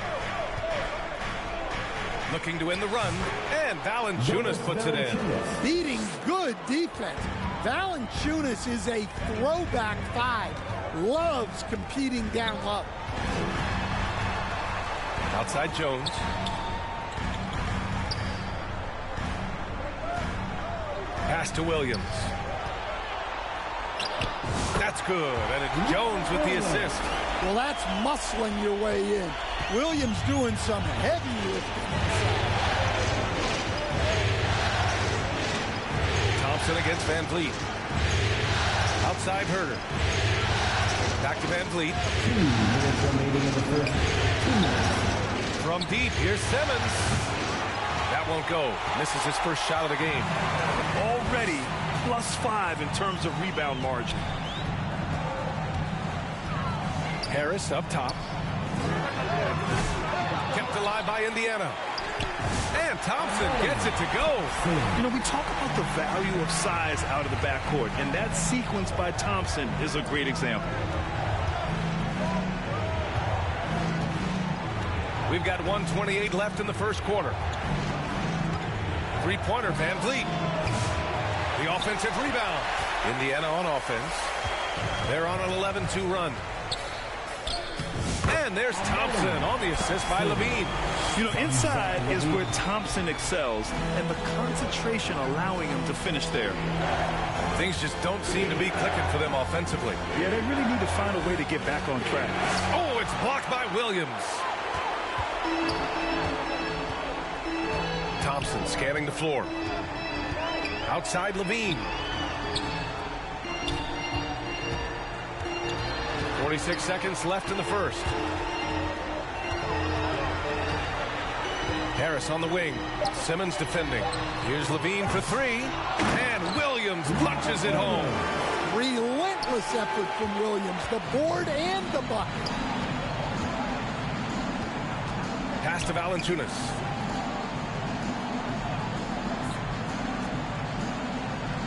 Looking to win the run, and Valanciunas puts it in. Beating good defense. Valanciunas is a throwback 5. Loves competing down low. Outside Jones. Pass to Williams. That's good, and it's Jones with the assist. Well, that's muscling your way in. Williams doing some heavy lifting. Thompson against Van Vliet. Outside Herter. Back to Van Vliet. 2 minutes remaining in the first. 2 minutes. From deep, here's Simmons. That won't go. Misses his first shot of the game. Already +5 in terms of rebound margin. Harris up top. Kept alive by Indiana. And Thompson gets it to go. You know, we talk about the value of size out of the backcourt, and that sequence by Thompson is a great example. We've got 1:28 left in the first quarter. Three-pointer, Van Vliet. The offensive rebound. Indiana on offense. They're on an 11-2 run. And there's Thompson on the assist by Levine. You know, inside is where Thompson excels, and the concentration allowing him to finish there. Things just don't seem to be clicking for them offensively. Yeah, they really need to find a way to get back on track. Oh, it's blocked by Williams. Thompson scanning the floor. Outside Levine. 46 seconds left in the first. Harris on the wing. Simmons defending. Here's Levine for three. And Williams punches it home. Relentless effort from Williams. The board and the bucket. Pass to Valanciunas.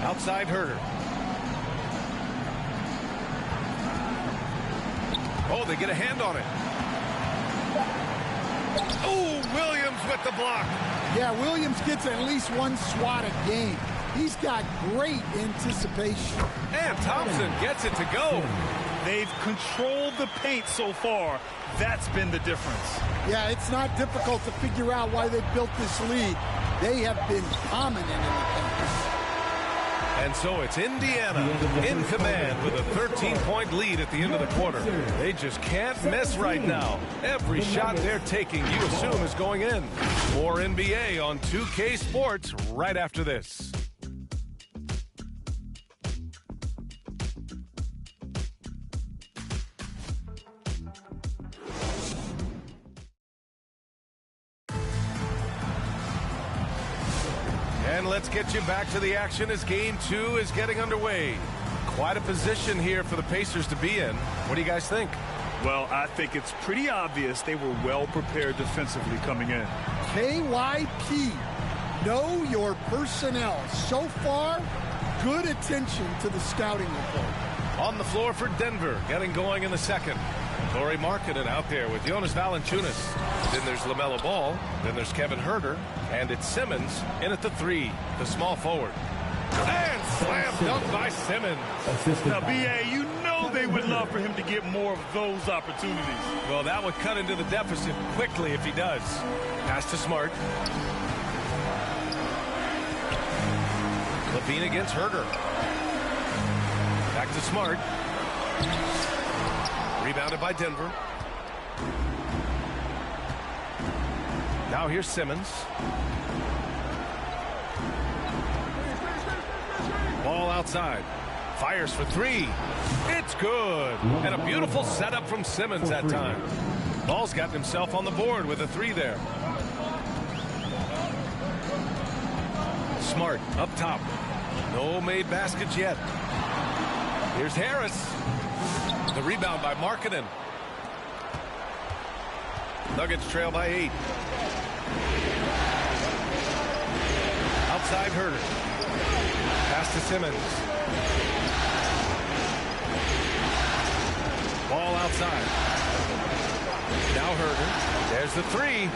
Outside Herter. Oh, they get a hand on it. Oh, Williams with the block. Yeah, Williams gets at least one swat a game. He's got great anticipation. And Thompson gets it to go. They've controlled the paint so far. That's been the difference. Yeah, it's not difficult to figure out why they built this lead. They have been dominant in the paint. And so it's Indiana in command with a 13-point lead at the end of the quarter. They just can't miss right now. Every shot they're taking, you assume, is going in. More NBA on 2K Sports right after this. And let's get you back to the action as Game 2 is getting underway. Quite a position here for the Pacers to be in. What do you guys think? Well, I think it's pretty obvious they were well prepared defensively coming in. KYP, know your personnel. So far, good attention to the scouting report. On the floor for Denver, getting going in the second. Lauri Markkanen out there with Jonas Valanciunas. Then there's LaMelo Ball. Then there's Kevin Herter. And it's Simmons in at the three, the small forward. And slam dunk by Simmons. Now, B.A., you know they would love for him to get more of those opportunities. Well, that would cut into the deficit quickly if he does. Pass to Smart. Levine against Herter. Back to Smart. Rebounded by Denver. Now here's Simmons. Ball outside. Fires for three. It's good. And a beautiful setup from Simmons that time. Ball's gotten himself on the board with a three there. Smart up top. No made baskets yet. Here's Harris. The rebound by Markkanen. Nuggets trail by 8. Outside Herter. Pass to Simmons. Ball outside. Now Herter. There's the three.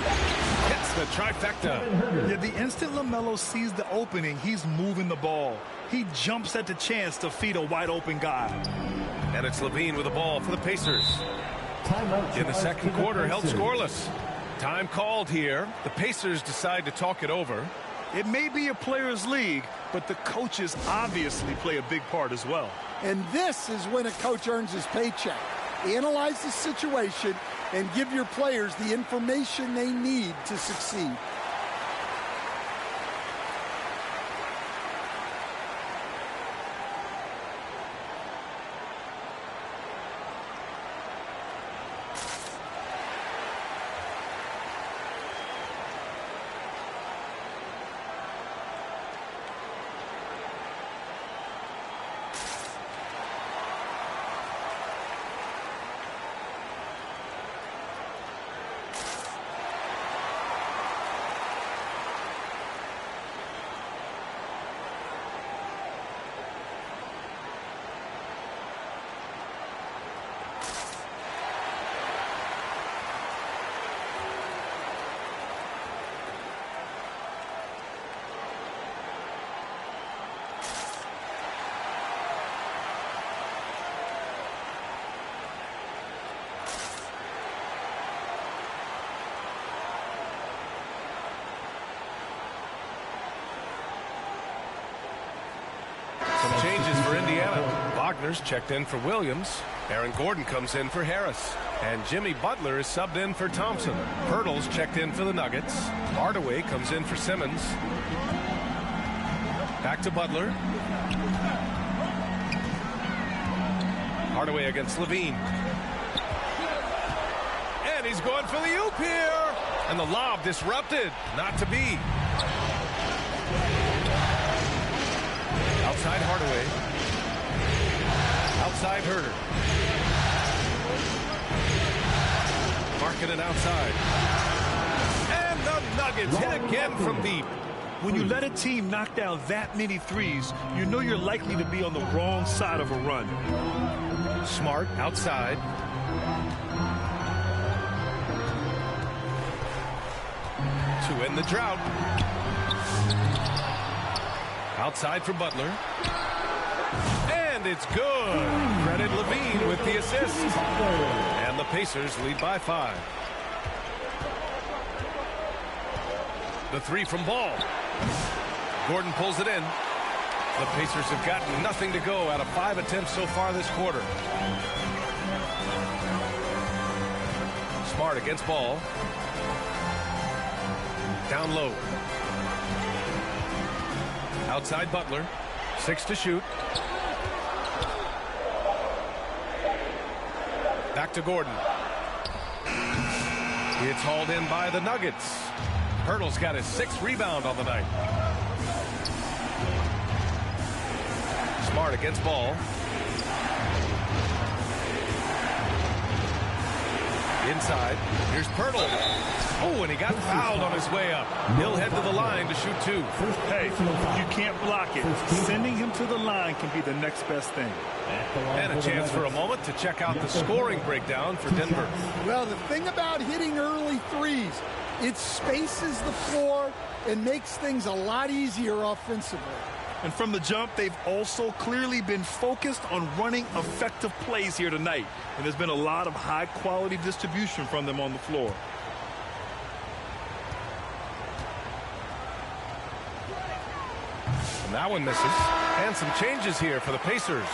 Hits the trifecta. Yeah, the instant LaMelo sees the opening, he's moving the ball. He jumps at the chance to feed a wide open guy. And it's Levine with the ball for the Pacers. In the second quarter, held scoreless. Time called here. The Pacers decide to talk it over. It may be a players' league, but the coaches obviously play a big part as well. And this is when a coach earns his paycheck. Analyze the situation and give your players the information they need to succeed. Partners checked in for Williams. Aaron Gordon comes in for Harris. And Jimmy Butler is subbed in for Thompson. Pirtle's checked in for the Nuggets. Hardaway comes in for Simmons. Back to Butler. Hardaway against Levine. And he's going for the oop here. And the lob disrupted. Not to be. Outside Hardaway. Outside Herter. Marking it outside. And the Nuggets hit again from deep. When you let a team knock down that many threes, you know you're likely to be on the wrong side of a run. Smart outside. To end the drought. Outside for Butler. And it's good. Credit Levine with the assist. And the Pacers lead by 5. The three from Ball. Gordon pulls it in. The Pacers have gotten nothing to go out of 5 attempts so far this quarter. Smart against Ball. Down low. Outside Butler. 6 to shoot. Back to Gordon. It's hauled in by the Nuggets. Pirtle's got his 6th rebound on the night. Smart against Ball. Inside. Here's Pirtle. Oh, and he got fouled on his way up. He'll head to the line to shoot 2. Hey, you can't block it. Sending him to the line can be the next best thing. And a chance for a moment to check out the scoring breakdown for Denver. Well, the thing about hitting early threes, it spaces the floor and makes things a lot easier offensively. And from the jump, they've also clearly been focused on running effective plays here tonight. And there's been a lot of high-quality distribution from them on the floor. And that one misses. And some changes here for the Pacers.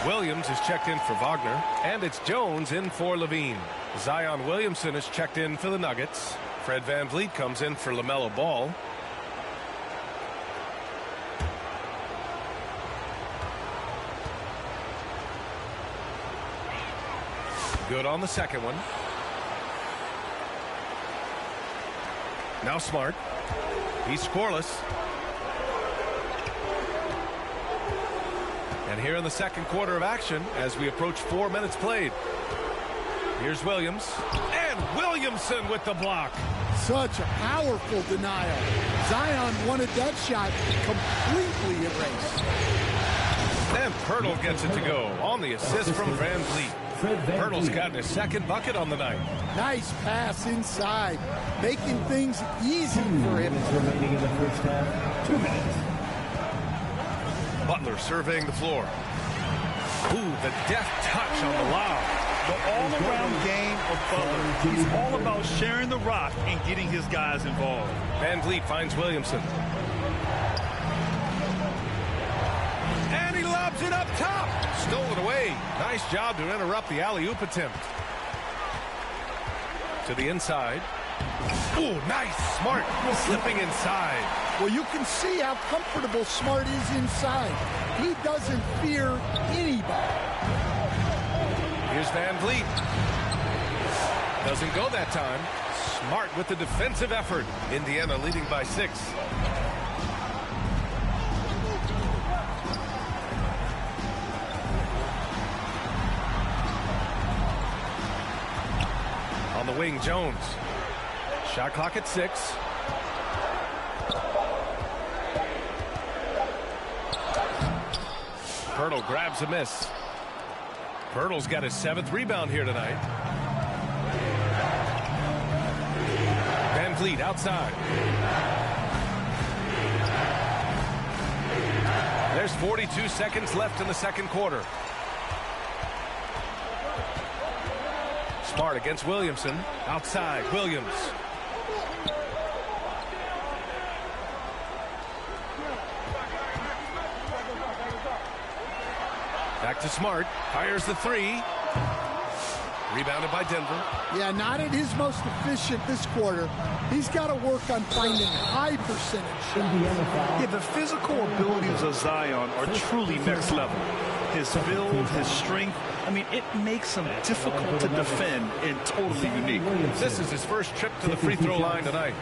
Williams is checked in for Wagner. And it's Jones in for Levine. Zion Williamson is checked in for the Nuggets. Fred VanVleet comes in for LaMelo Ball. Good on the second one. Now Smart. He's scoreless. And here in the second quarter of action as we approach 4 minutes played. Here's Williams. And Williamson with the block. Such a powerful denial. Zion wanted that shot completely erased. And Pirtle gets it to go on the assist from VanVleet. Pirtle's gotten his 2nd bucket on the night. Nice pass inside, making things easy for him. Remaining in the first half, 2 minutes. Butler surveying the floor. Ooh, the deft touch on the lob. The all-around game of Butler. He's all about sharing the rock and getting his guys involved. VanVleet finds Williamson. And he lobs it up top. Stolen away. Nice job to interrupt the alley-oop attempt. To the inside. Ooh, nice. Smart slipping inside. Well, you can see how comfortable Smart is inside. He doesn't fear anybody. Here's VanVleet. Doesn't go that time. Smart with the defensive effort. Indiana leading by 6. On the wing, Jones. Shot clock at 6. Pirtle grabs a miss. Pirtle's got his 7th rebound here tonight. VanVleet outside. There's 42 seconds left in the second quarter. Smart against Williamson. Outside, Williams. Back to Smart. Fires the three. Rebounded by Denver. Yeah, not at his most efficient this quarter. He's got to work on finding high percentage shots. Yeah, the physical abilities of Zion are truly next level. His build, his strength, I mean, it makes him difficult to defend and totally unique. This is his first trip to the free throw line tonight.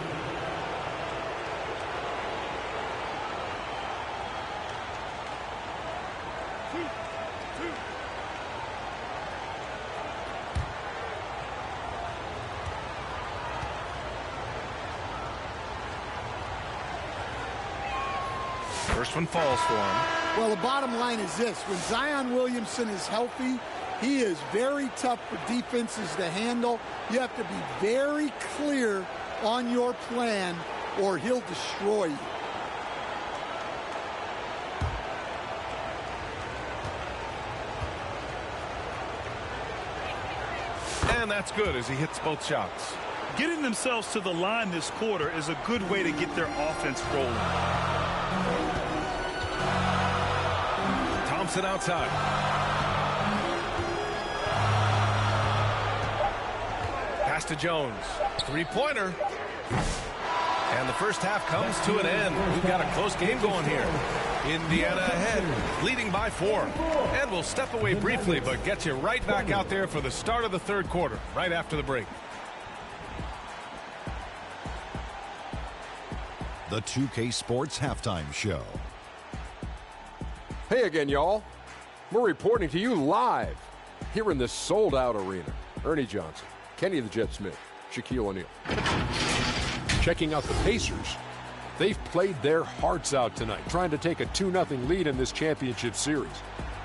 First one falls for him. Well, the bottom line is this. When Zion Williamson is healthy, he is very tough for defenses to handle. You have to be very clear on your plan or he'll destroy you. And that's good as he hits both shots. Getting themselves to the line this quarter is a good way to get their offense rolling. Thompson outside. Pass to Jones. Three-pointer. And the first half comes to an end. We've got a close game going here. Indiana ahead, leading by 4. And we'll step away briefly, but get you right back out there for the start of the third quarter, right after the break. The 2K Sports Halftime Show. Hey again, y'all. We're reporting to you live here in this sold-out arena. Ernie Johnson, Kenny the Jet Smith, Shaquille O'Neal. Checking out the Pacers. They've played their hearts out tonight, trying to take a 2-0 lead in this championship series.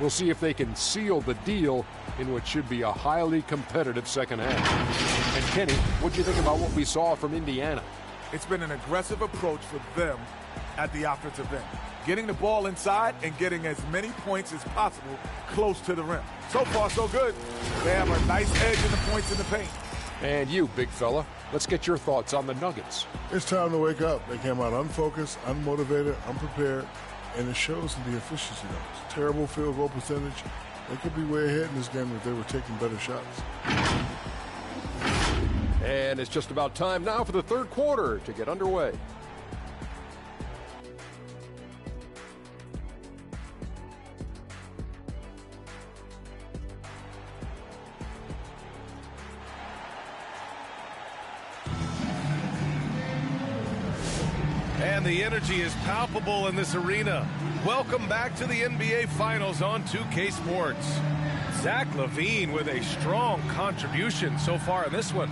We'll see if they can seal the deal in what should be a highly competitive second half. And Kenny, what'd you think about what we saw from Indiana? It's been an aggressive approach for them at the offensive end. Getting the ball inside and getting as many points as possible close to the rim. So far, so good. They have a nice edge in the points in the paint. And you, big fella, let's get your thoughts on the Nuggets. It's time to wake up. They came out unfocused, unmotivated, unprepared, and it shows in the efficiency numbers. Terrible field goal percentage. They could be way ahead in this game if they were taking better shots. And it's just about time now for the third quarter to get underway. And the energy is palpable in this arena. Welcome back to the NBA Finals on 2K Sports. Zach LaVine with a strong contribution so far in this one.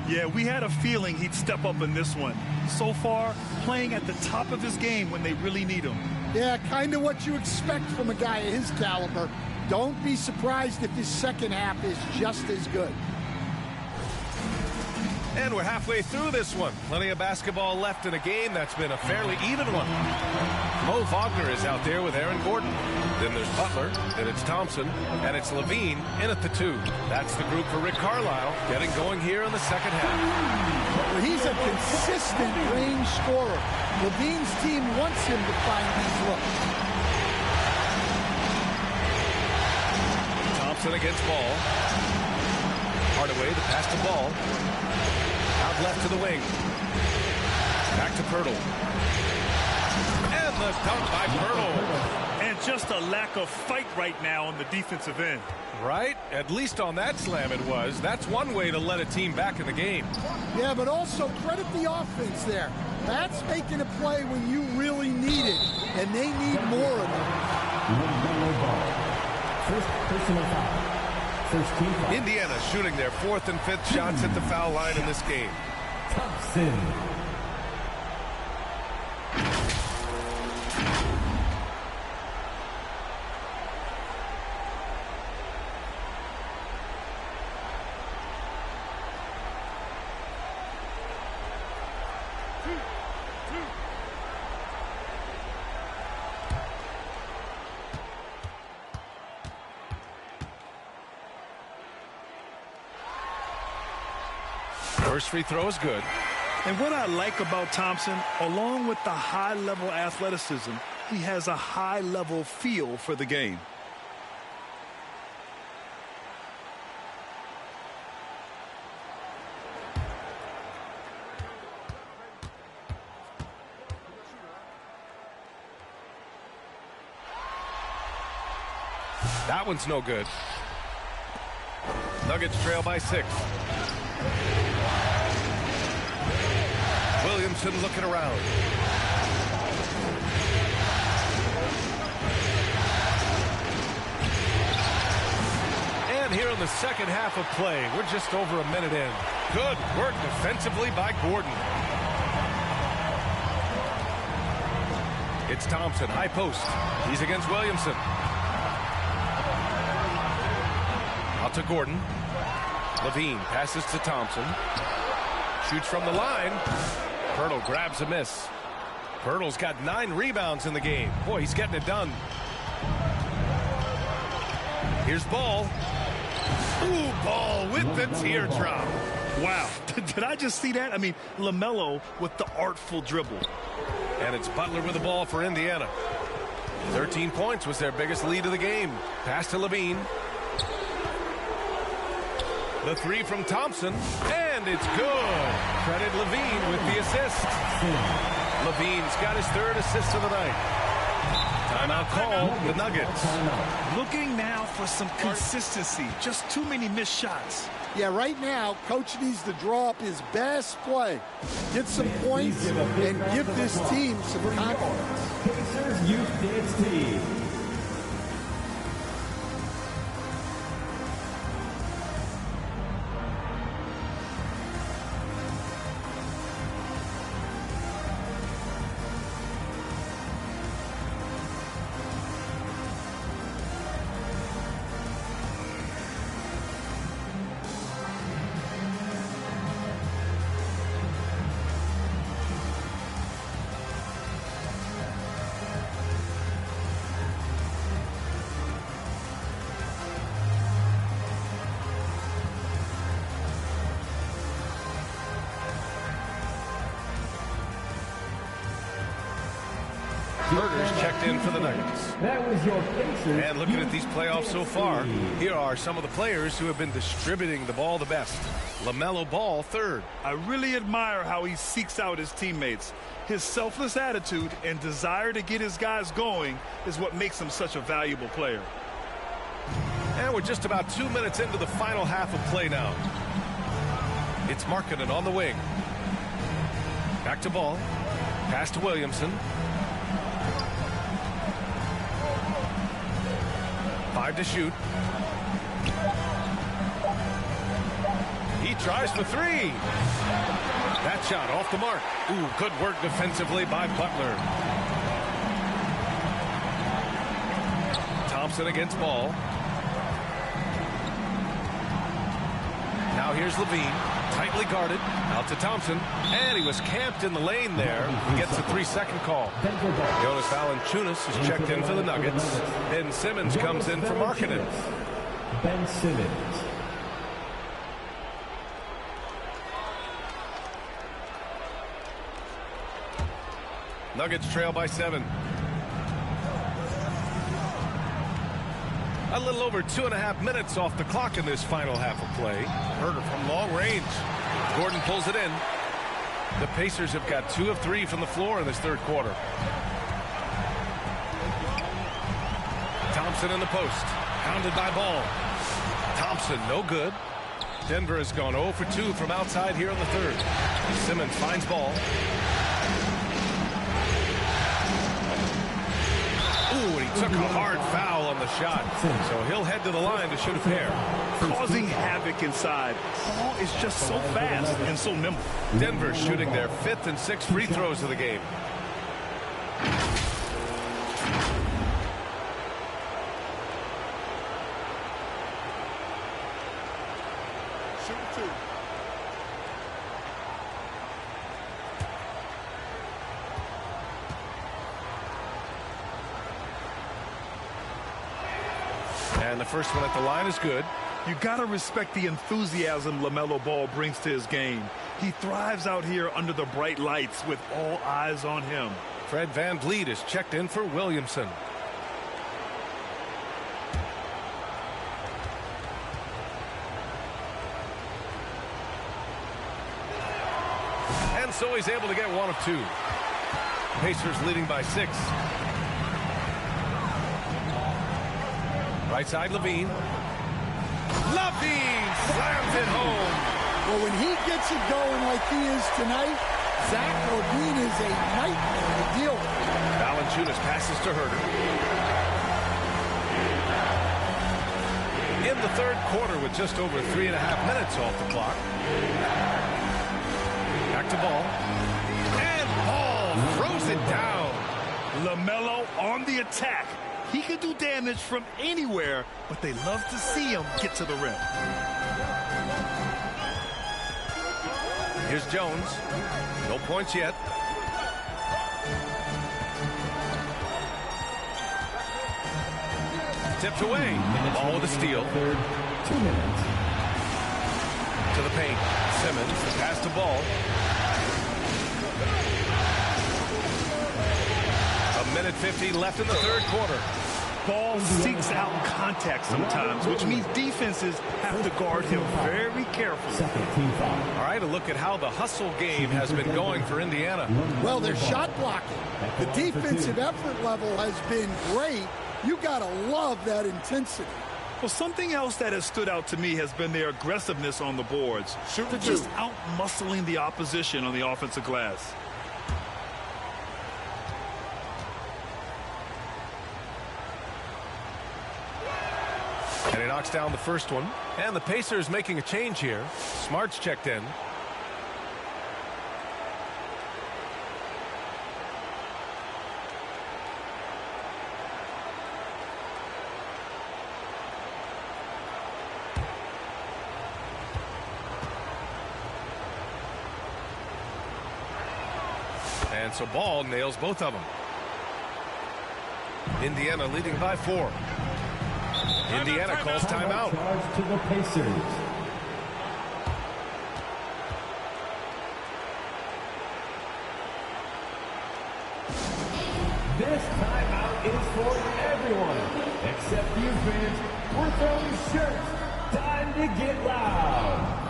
Yeah, we had a feeling he'd step up in this one. So far, playing at the top of his game when they really need him. Yeah, kind of what you expect from a guy of his caliber. Don't be surprised if his second half is just as good. And we're halfway through this one. Plenty of basketball left in a game that's been a fairly even one. Mo Wagner is out there with Aaron Gordon. Then there's Butler, then it's Thompson, and it's LaVine in at the 2. That's the group for Rick Carlisle getting going here in the second half. Well, he's a consistent range scorer. LaVine's team wants him to find these looks. Thompson against Ball. Hardaway, the pass to Ball. Out left to the wing. Back to Pirtle. And the dunk by Pirtle. And just a lack of fight right now on the defensive end. Right? At least on that slam it was. That's one way to let a team back in the game. Yeah, but also credit the offense there. That's making a play when you really need it, and they need more of it. First personal foul. First team foul. Indiana shooting their 4th and 5th shots at the foul line in this game. Thompson. First free throw is good. And what I like about Thompson, along with the high-level athleticism, he has a high-level feel for the game. That one's no good. Nuggets trail by 6. Williamson looking around. And here in the second half of play, we're just over a minute in. Good work defensively by Gordon. It's Thompson, high post. He's against Williamson. Out to Gordon. Levine passes to Thompson. Shoots from the line. Pirtle grabs a miss. Pirtle's got 9 rebounds in the game. Boy, he's getting it done. Here's Ball. Ooh, Ball with the teardrop. Wow. Did I just see that? I mean, LaMelo with the artful dribble. And it's Butler with the ball for Indiana. 13 points was their biggest lead of the game. Pass to Levine. The 3 from Thompson, and it's good. Credit Levine with the assist. Levine's got his 3rd assist of the night. Timeout call, the Nuggets. Looking now for some consistency. Just too many missed shots. Yeah, right now, Coach needs to draw up his best play. Get some points and give this team some confidence. Pacers Youth Dance Team. Berger's checked in for the Nuggets. That was your Pacers. And looking at these playoffs so far, here are some of the players who have been distributing the ball the best. LaMelo Ball, 3rd. I really admire how he seeks out his teammates. His selfless attitude and desire to get his guys going is what makes him such a valuable player. And we're just about 2 minutes into the final half of play now. It's Markkanen on the wing. Back to Ball. Pass to Williamson. 5 to shoot. He tries for 3. That shot off the mark. Ooh, good work defensively by Butler. Thompson against Ball. Now here's Levine. Tightly guarded. Out to Thompson. And he was camped in the lane there. He gets a 3-second call. Jonas Valanciunas is checked in for the Nuggets. Ben Simmons comes in for Markkanen. Ben Simmons. Nuggets trail by 7. A little over 2.5 minutes off the clock in this final half of play. Herder from long range. Gordon pulls it in. The Pacers have got 2 of 3 from the floor in this 3rd quarter. Thompson in the post. Pounded by Ball. Thompson, no good. Denver has gone 0 for 2 from outside here in the 3rd. Simmons finds Ball. Ooh, and he took a hard foul on the shot. So he'll head to the line to shoot a pair. Causing havoc inside. Ball is just so fast and so nimble. Denver shooting their 5th and 6th free throws of the game. Shoot 2. And the first one at the line is good. You got to respect the enthusiasm LaMelo Ball brings to his game. He thrives out here under the bright lights with all eyes on him. Fred VanVleet is checked in for Williamson. And so he's able to get 1 of 2. Pacers leading by 6. Right side, Levine. Levine slams it home. Well, when he gets it going like he is tonight, Zach Levine is a nightmare to deal with. Valanciunas passes to Herter. In the third quarter with just over 3.5 minutes off the clock. Back to Ball. And Ball throws it down. LaMelo on the attack. He can do damage from anywhere, but they love to see him get to the rim. Here's Jones. No points yet. Tipped away. Ball with a steal. 2 minutes. To the paint. Simmons. The pass to Ball. A minute 50 left in the third quarter. Ball seeks out contact sometimes, which means defenses have to guard him very carefully. All right, a look at how the hustle game has been going for Indiana. Well, they're shot blocking. The defensive effort level has been great. You got to love that intensity. Well, something else that has stood out to me has been their aggressiveness on the boards. They're just out-muscling the opposition on the offensive glass. And he knocks down the first one. And the Pacers making a change here. Smart's checked in. And so Ball nails both of them. Indiana leading by 4. Indiana calls timeout. Charge to the Pacers. This timeout is for everyone, except you fans. We're throwing shirts. Time to get loud.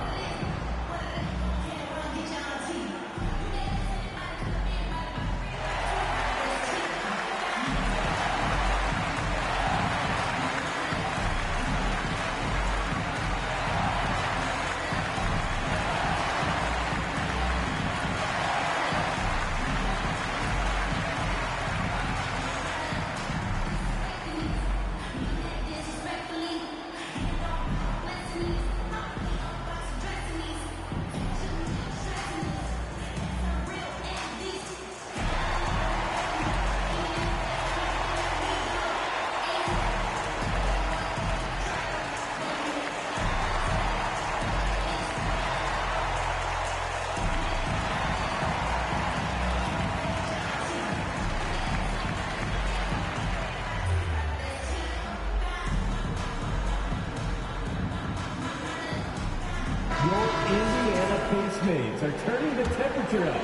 Mates are turning the temperature up.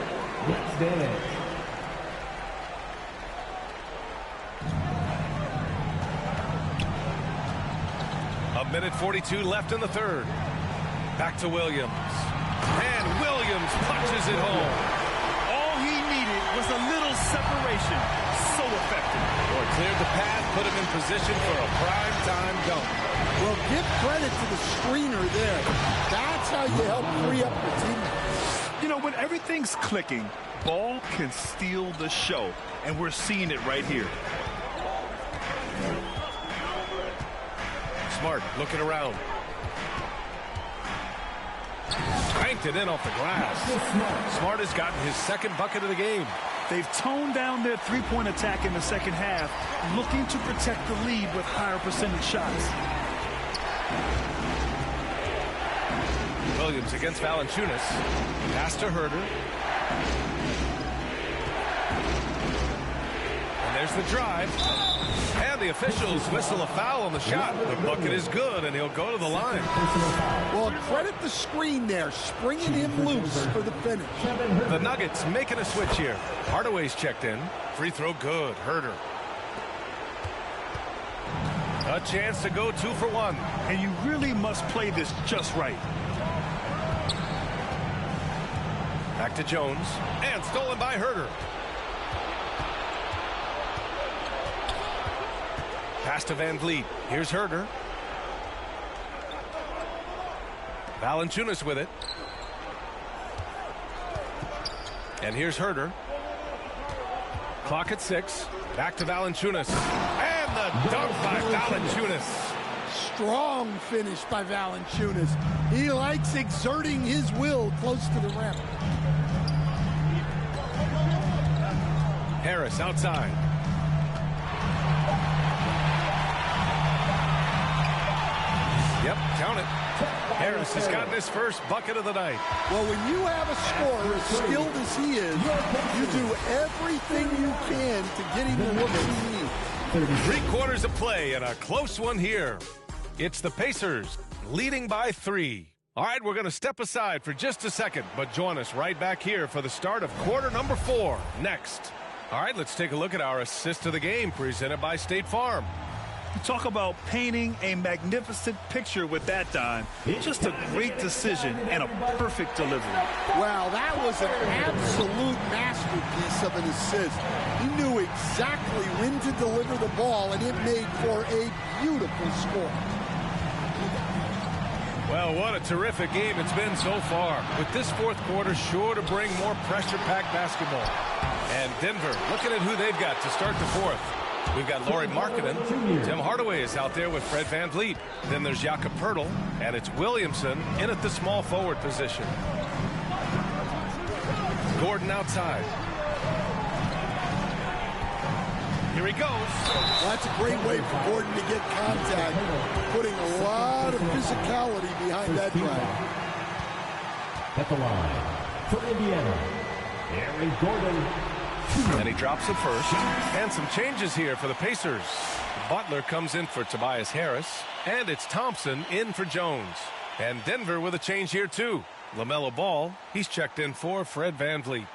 Let's dance. A minute 42 left in the third. Back to Williams. And Williams punches it home. All he needed was a little separation. So effective. Boy, cleared the path, put him in position for a prime-time dunk. Well, give credit to the screener there. That's how you help free up the team. You know, when everything's clicking, Ball can steal the show, and we're seeing it right here. Smart looking around. Banked it in off the glass. Smart has gotten his second bucket of the game. They've toned down their three-point attack in the second half, looking to protect the lead with higher percentage shots. Williams against Valanciunas. Pass to Herter. And there's the drive. And the officials whistle a foul on the shot. The bucket is good, and he'll go to the line. Well, credit the screen there, springing him loose for the finish. The Nuggets making a switch here. Hardaway's checked in. Free throw good. Herter. A chance to go 2 for 1. And you really must play this just right. Back to Jones. And stolen by Herter. Pass to Van Vliet. Here's Herder. Valanciunas with it. And here's Herder. Clock at 6. Back to Valanciunas. And the dunk by Valanciunas. Strong finish by Valanciunas. He likes exerting his will close to the rim. Harris outside. Yep, count it. Harris has gotten his first bucket of the night. Well, when you have a scorer as skilled as he is, you do everything you can to get him the looks he needs. 3/4 of play and a close one here. It's the Pacers leading by 3. All right, we're going to step aside for just a second, but join us right back here for the start of quarter number 4 next. All right, let's take a look at our assist of the game presented by State Farm. You talk about painting a magnificent picture with that dime. Just a great decision and a perfect delivery. Wow, that was an absolute masterpiece of an assist. He knew exactly when to deliver the ball, and it made for a beautiful score. Well, what a terrific game it's been so far. With this fourth quarter sure to bring more pressure-packed basketball. And Denver looking at who they've got to start the fourth. We've got Lauri Markkanen. Tim Hardaway is out there with Fred Van Vliet. Then there's Jakob Poeltl, and it's Williamson in at the small forward position. Gordon outside. Here he goes. That's a great way for Gordon to get contact, putting a lot of physicality behind that drive. At the line for Indiana, Aaron Gordon. And he drops it first. And some changes here for the Pacers. Butler comes in for Tobias Harris. And it's Thompson in for Jones. And Denver with a change here too. LaMelo Ball, he's checked in for Fred Van Vliet.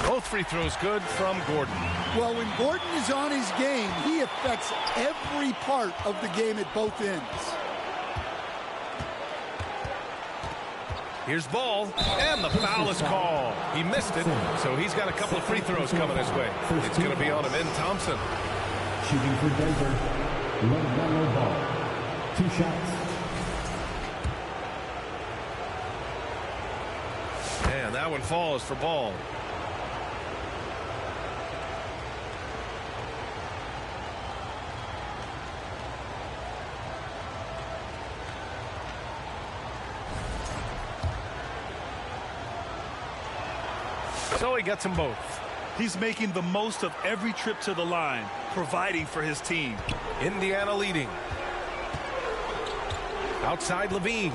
Both free throws good from Gordon. Well, when Gordon is on his game, he affects every part of the game at both ends. Here's Ball, and the foul is called. He missed it, so he's got a couple of free throws coming his way. It's going to be on him in Thompson. Shooting for Denver, LaMelo Ball. 2 shots. And that one falls for Ball. So he gets them both. He's making the most of every trip to the line, providing for his team. Indiana leading. Outside Levine.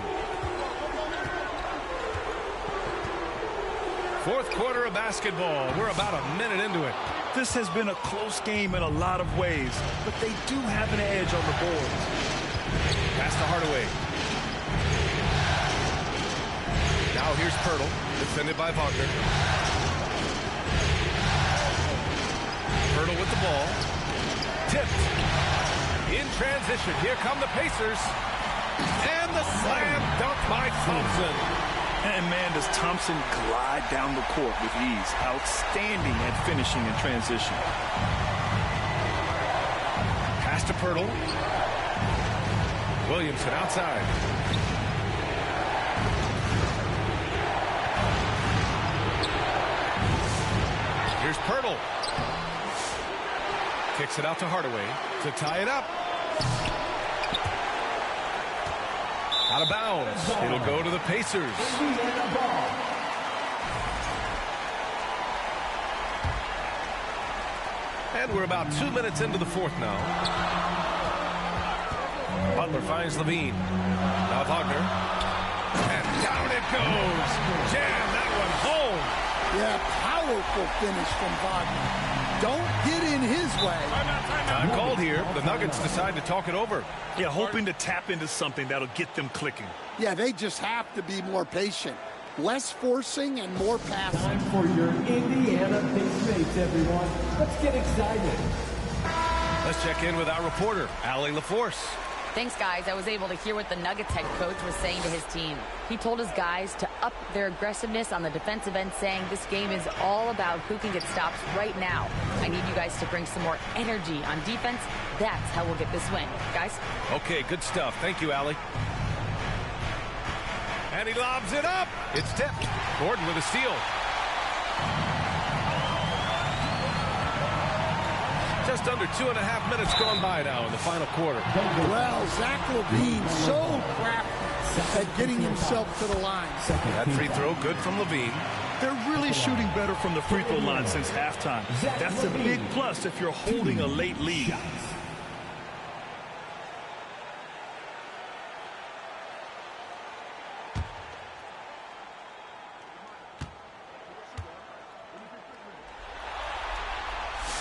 Fourth quarter of basketball. We're about a minute into it. This has been a close game in a lot of ways, but they do have an edge on the boards. Pass to Hardaway. Now here's Poeltl, defended by Wagner. Poeltl with the ball. Tipped. In transition. Here come the Pacers. And the slam dunk by Thompson. And man, does Thompson glide down the court with ease. Outstanding at finishing in transition. Pass to Poeltl. Williamson outside. Here's Poeltl. Kicks it out to Hardaway to tie it up. Out of bounds. It'll go to the Pacers. And we're about 2 minutes into the fourth now. Butler finds Levine. Now Wagner. And down it goes. Jam that one home. Yeah, powerful finish from Wagner. Don't get in his way. Time called here. The Nuggets decide to talk it over. Yeah, hoping to tap into something that'll get them clicking. Yeah, they just have to be more patient. Less forcing and more passing. Time for your Indiana Pacers, everyone. Let's get excited. Let's check in with our reporter, Allie LaForce. Thanks, guys. I was able to hear what the Nuggets head coach was saying to his team. He told his guys to up their aggressiveness on the defensive end, saying this game is all about who can get stops right now. I need you guys to bring some more energy on defense. That's how we'll get this win. Guys? Okay, good stuff. Thank you, Allie. And he lobs it up. It's tipped. Gordon with a steal. Just under 2.5 minutes gone by now in the final quarter. Well, Zach LaVine so crafty at getting himself to the line. That free throw good from LaVine. They're really shooting better from the free throw line since halftime. That's a big plus if you're holding a late lead.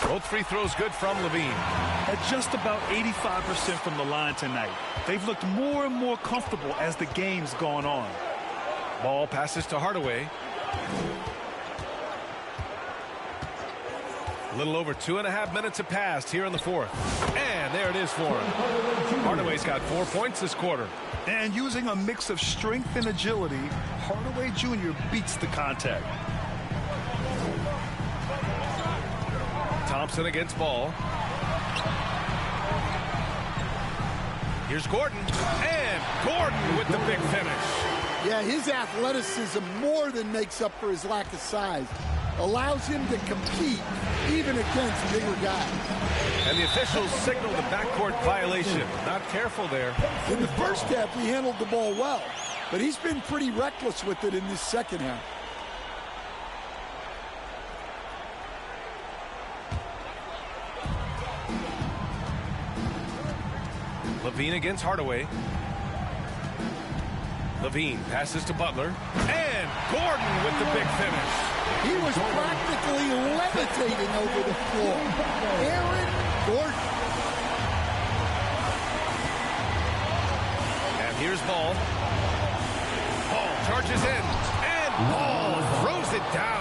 Both free throws good from LaVine. At just about 85% from the line tonight. They've looked more and more comfortable as the game's gone on. Ball passes to Hardaway. A little over 2.5 minutes have passed here in the fourth. And there it is for him. Hardaway's got 4 points this quarter. And using a mix of strength and agility, Hardaway Jr. beats the contact. Thompson against Ball. Here's Gordon. And Gordon with the big finish. Yeah, his athleticism more than makes up for his lack of size. Allows him to compete even against bigger guys. And the officials signaled a backcourt violation. Not careful there. In the first half, he handled the ball well, but he's been pretty reckless with it in this second half. LaVine against Hardaway. LaVine passes to Butler. And Gordon with the big finish. He was practically levitating over the floor. Aaron Gordon. And here's Ball. Ball charges in. And Ball throws it down.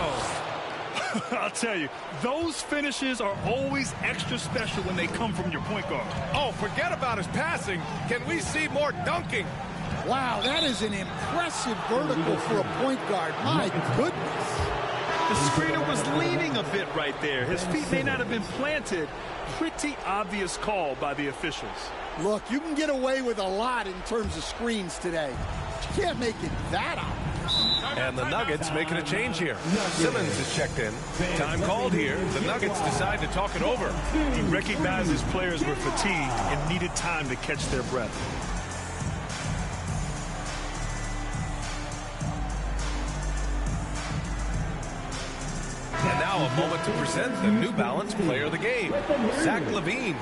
I'll tell you, those finishes are always extra special when they come from your point guard. Oh, forget about his passing. Can we see more dunking? Wow, that is an impressive vertical for a point guard. My goodness. The screener was leaning a bit right there. His feet may not have been planted. Pretty obvious call by the officials. Look, you can get away with a lot in terms of screens today. You can't make it that obvious. And the Nuggets making a change here. Simmons is checked in. Time called here. The Nuggets decide to talk it over. He recognized his players were fatigued and needed time to catch their breath. And now a moment to present the New Balance Player of the Game, Zach LaVine.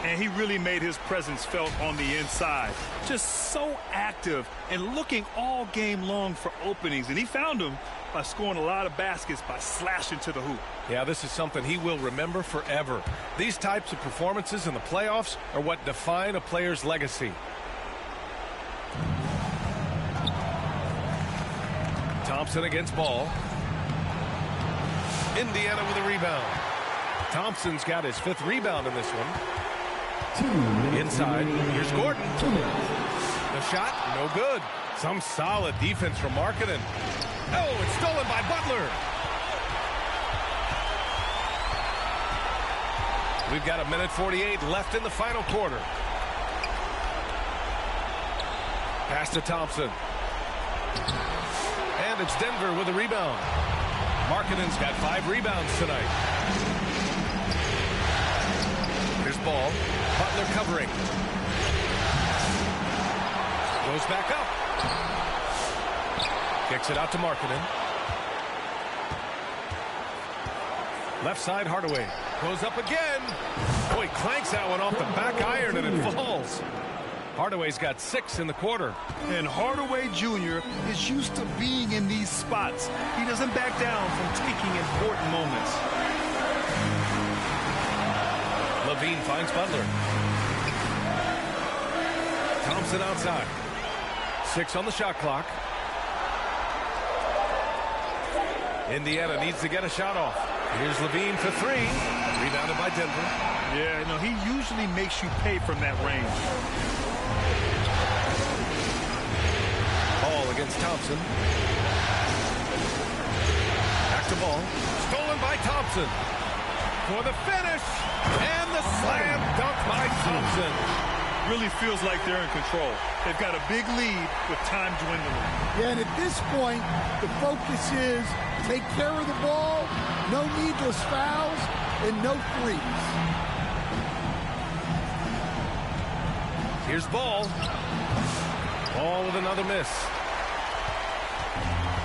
And he really made his presence felt on the inside. Just so active and looking all game long for openings. And he found them by scoring a lot of baskets by slashing to the hoop. Yeah, this is something he will remember forever. These types of performances in the playoffs are what define a player's legacy. Thompson against Ball. Indiana with a rebound. Thompson's got his 5th rebound in this one. Inside, here's Gordon. The shot, no good. Some solid defense from Markkanen. Oh, it's stolen by Butler. We've got 1:48 left in the final quarter. Pass to Thompson. And it's Denver with a rebound. Markkanen's got 5 rebounds tonight. Here's Ball. Butler covering. Goes back up. Kicks it out to Markkanen. Left side, Hardaway. Goes up again. Boy, clanks that one off the back iron and it falls. Hardaway's got 6 in the quarter. And Hardaway Jr. is used to being in these spots. He doesn't back down from taking important moments. LaVine finds Butler. Thompson outside. 6 on the shot clock. Indiana needs to get a shot off. Here's LaVine for 3. Rebounded by Denver. Yeah, no, he usually makes you pay from that range. It's Thompson. Back to ball. Stolen by Thompson. For the finish. And the slam dunk by Thompson. Really feels like they're in control. They've got a big lead with time dwindling. Yeah, and at this point, the focus is take care of the ball, no needless fouls, and no threes. Here's Ball. Ball with another miss.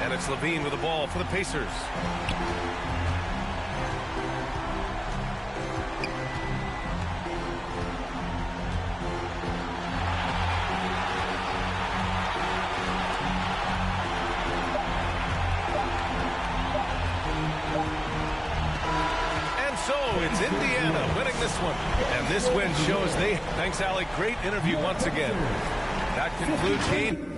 And it's Levine with the ball for the Pacers. So it's Indiana winning this one. And this win shows they... Thanks, Allie. Great interview once again. That concludes game.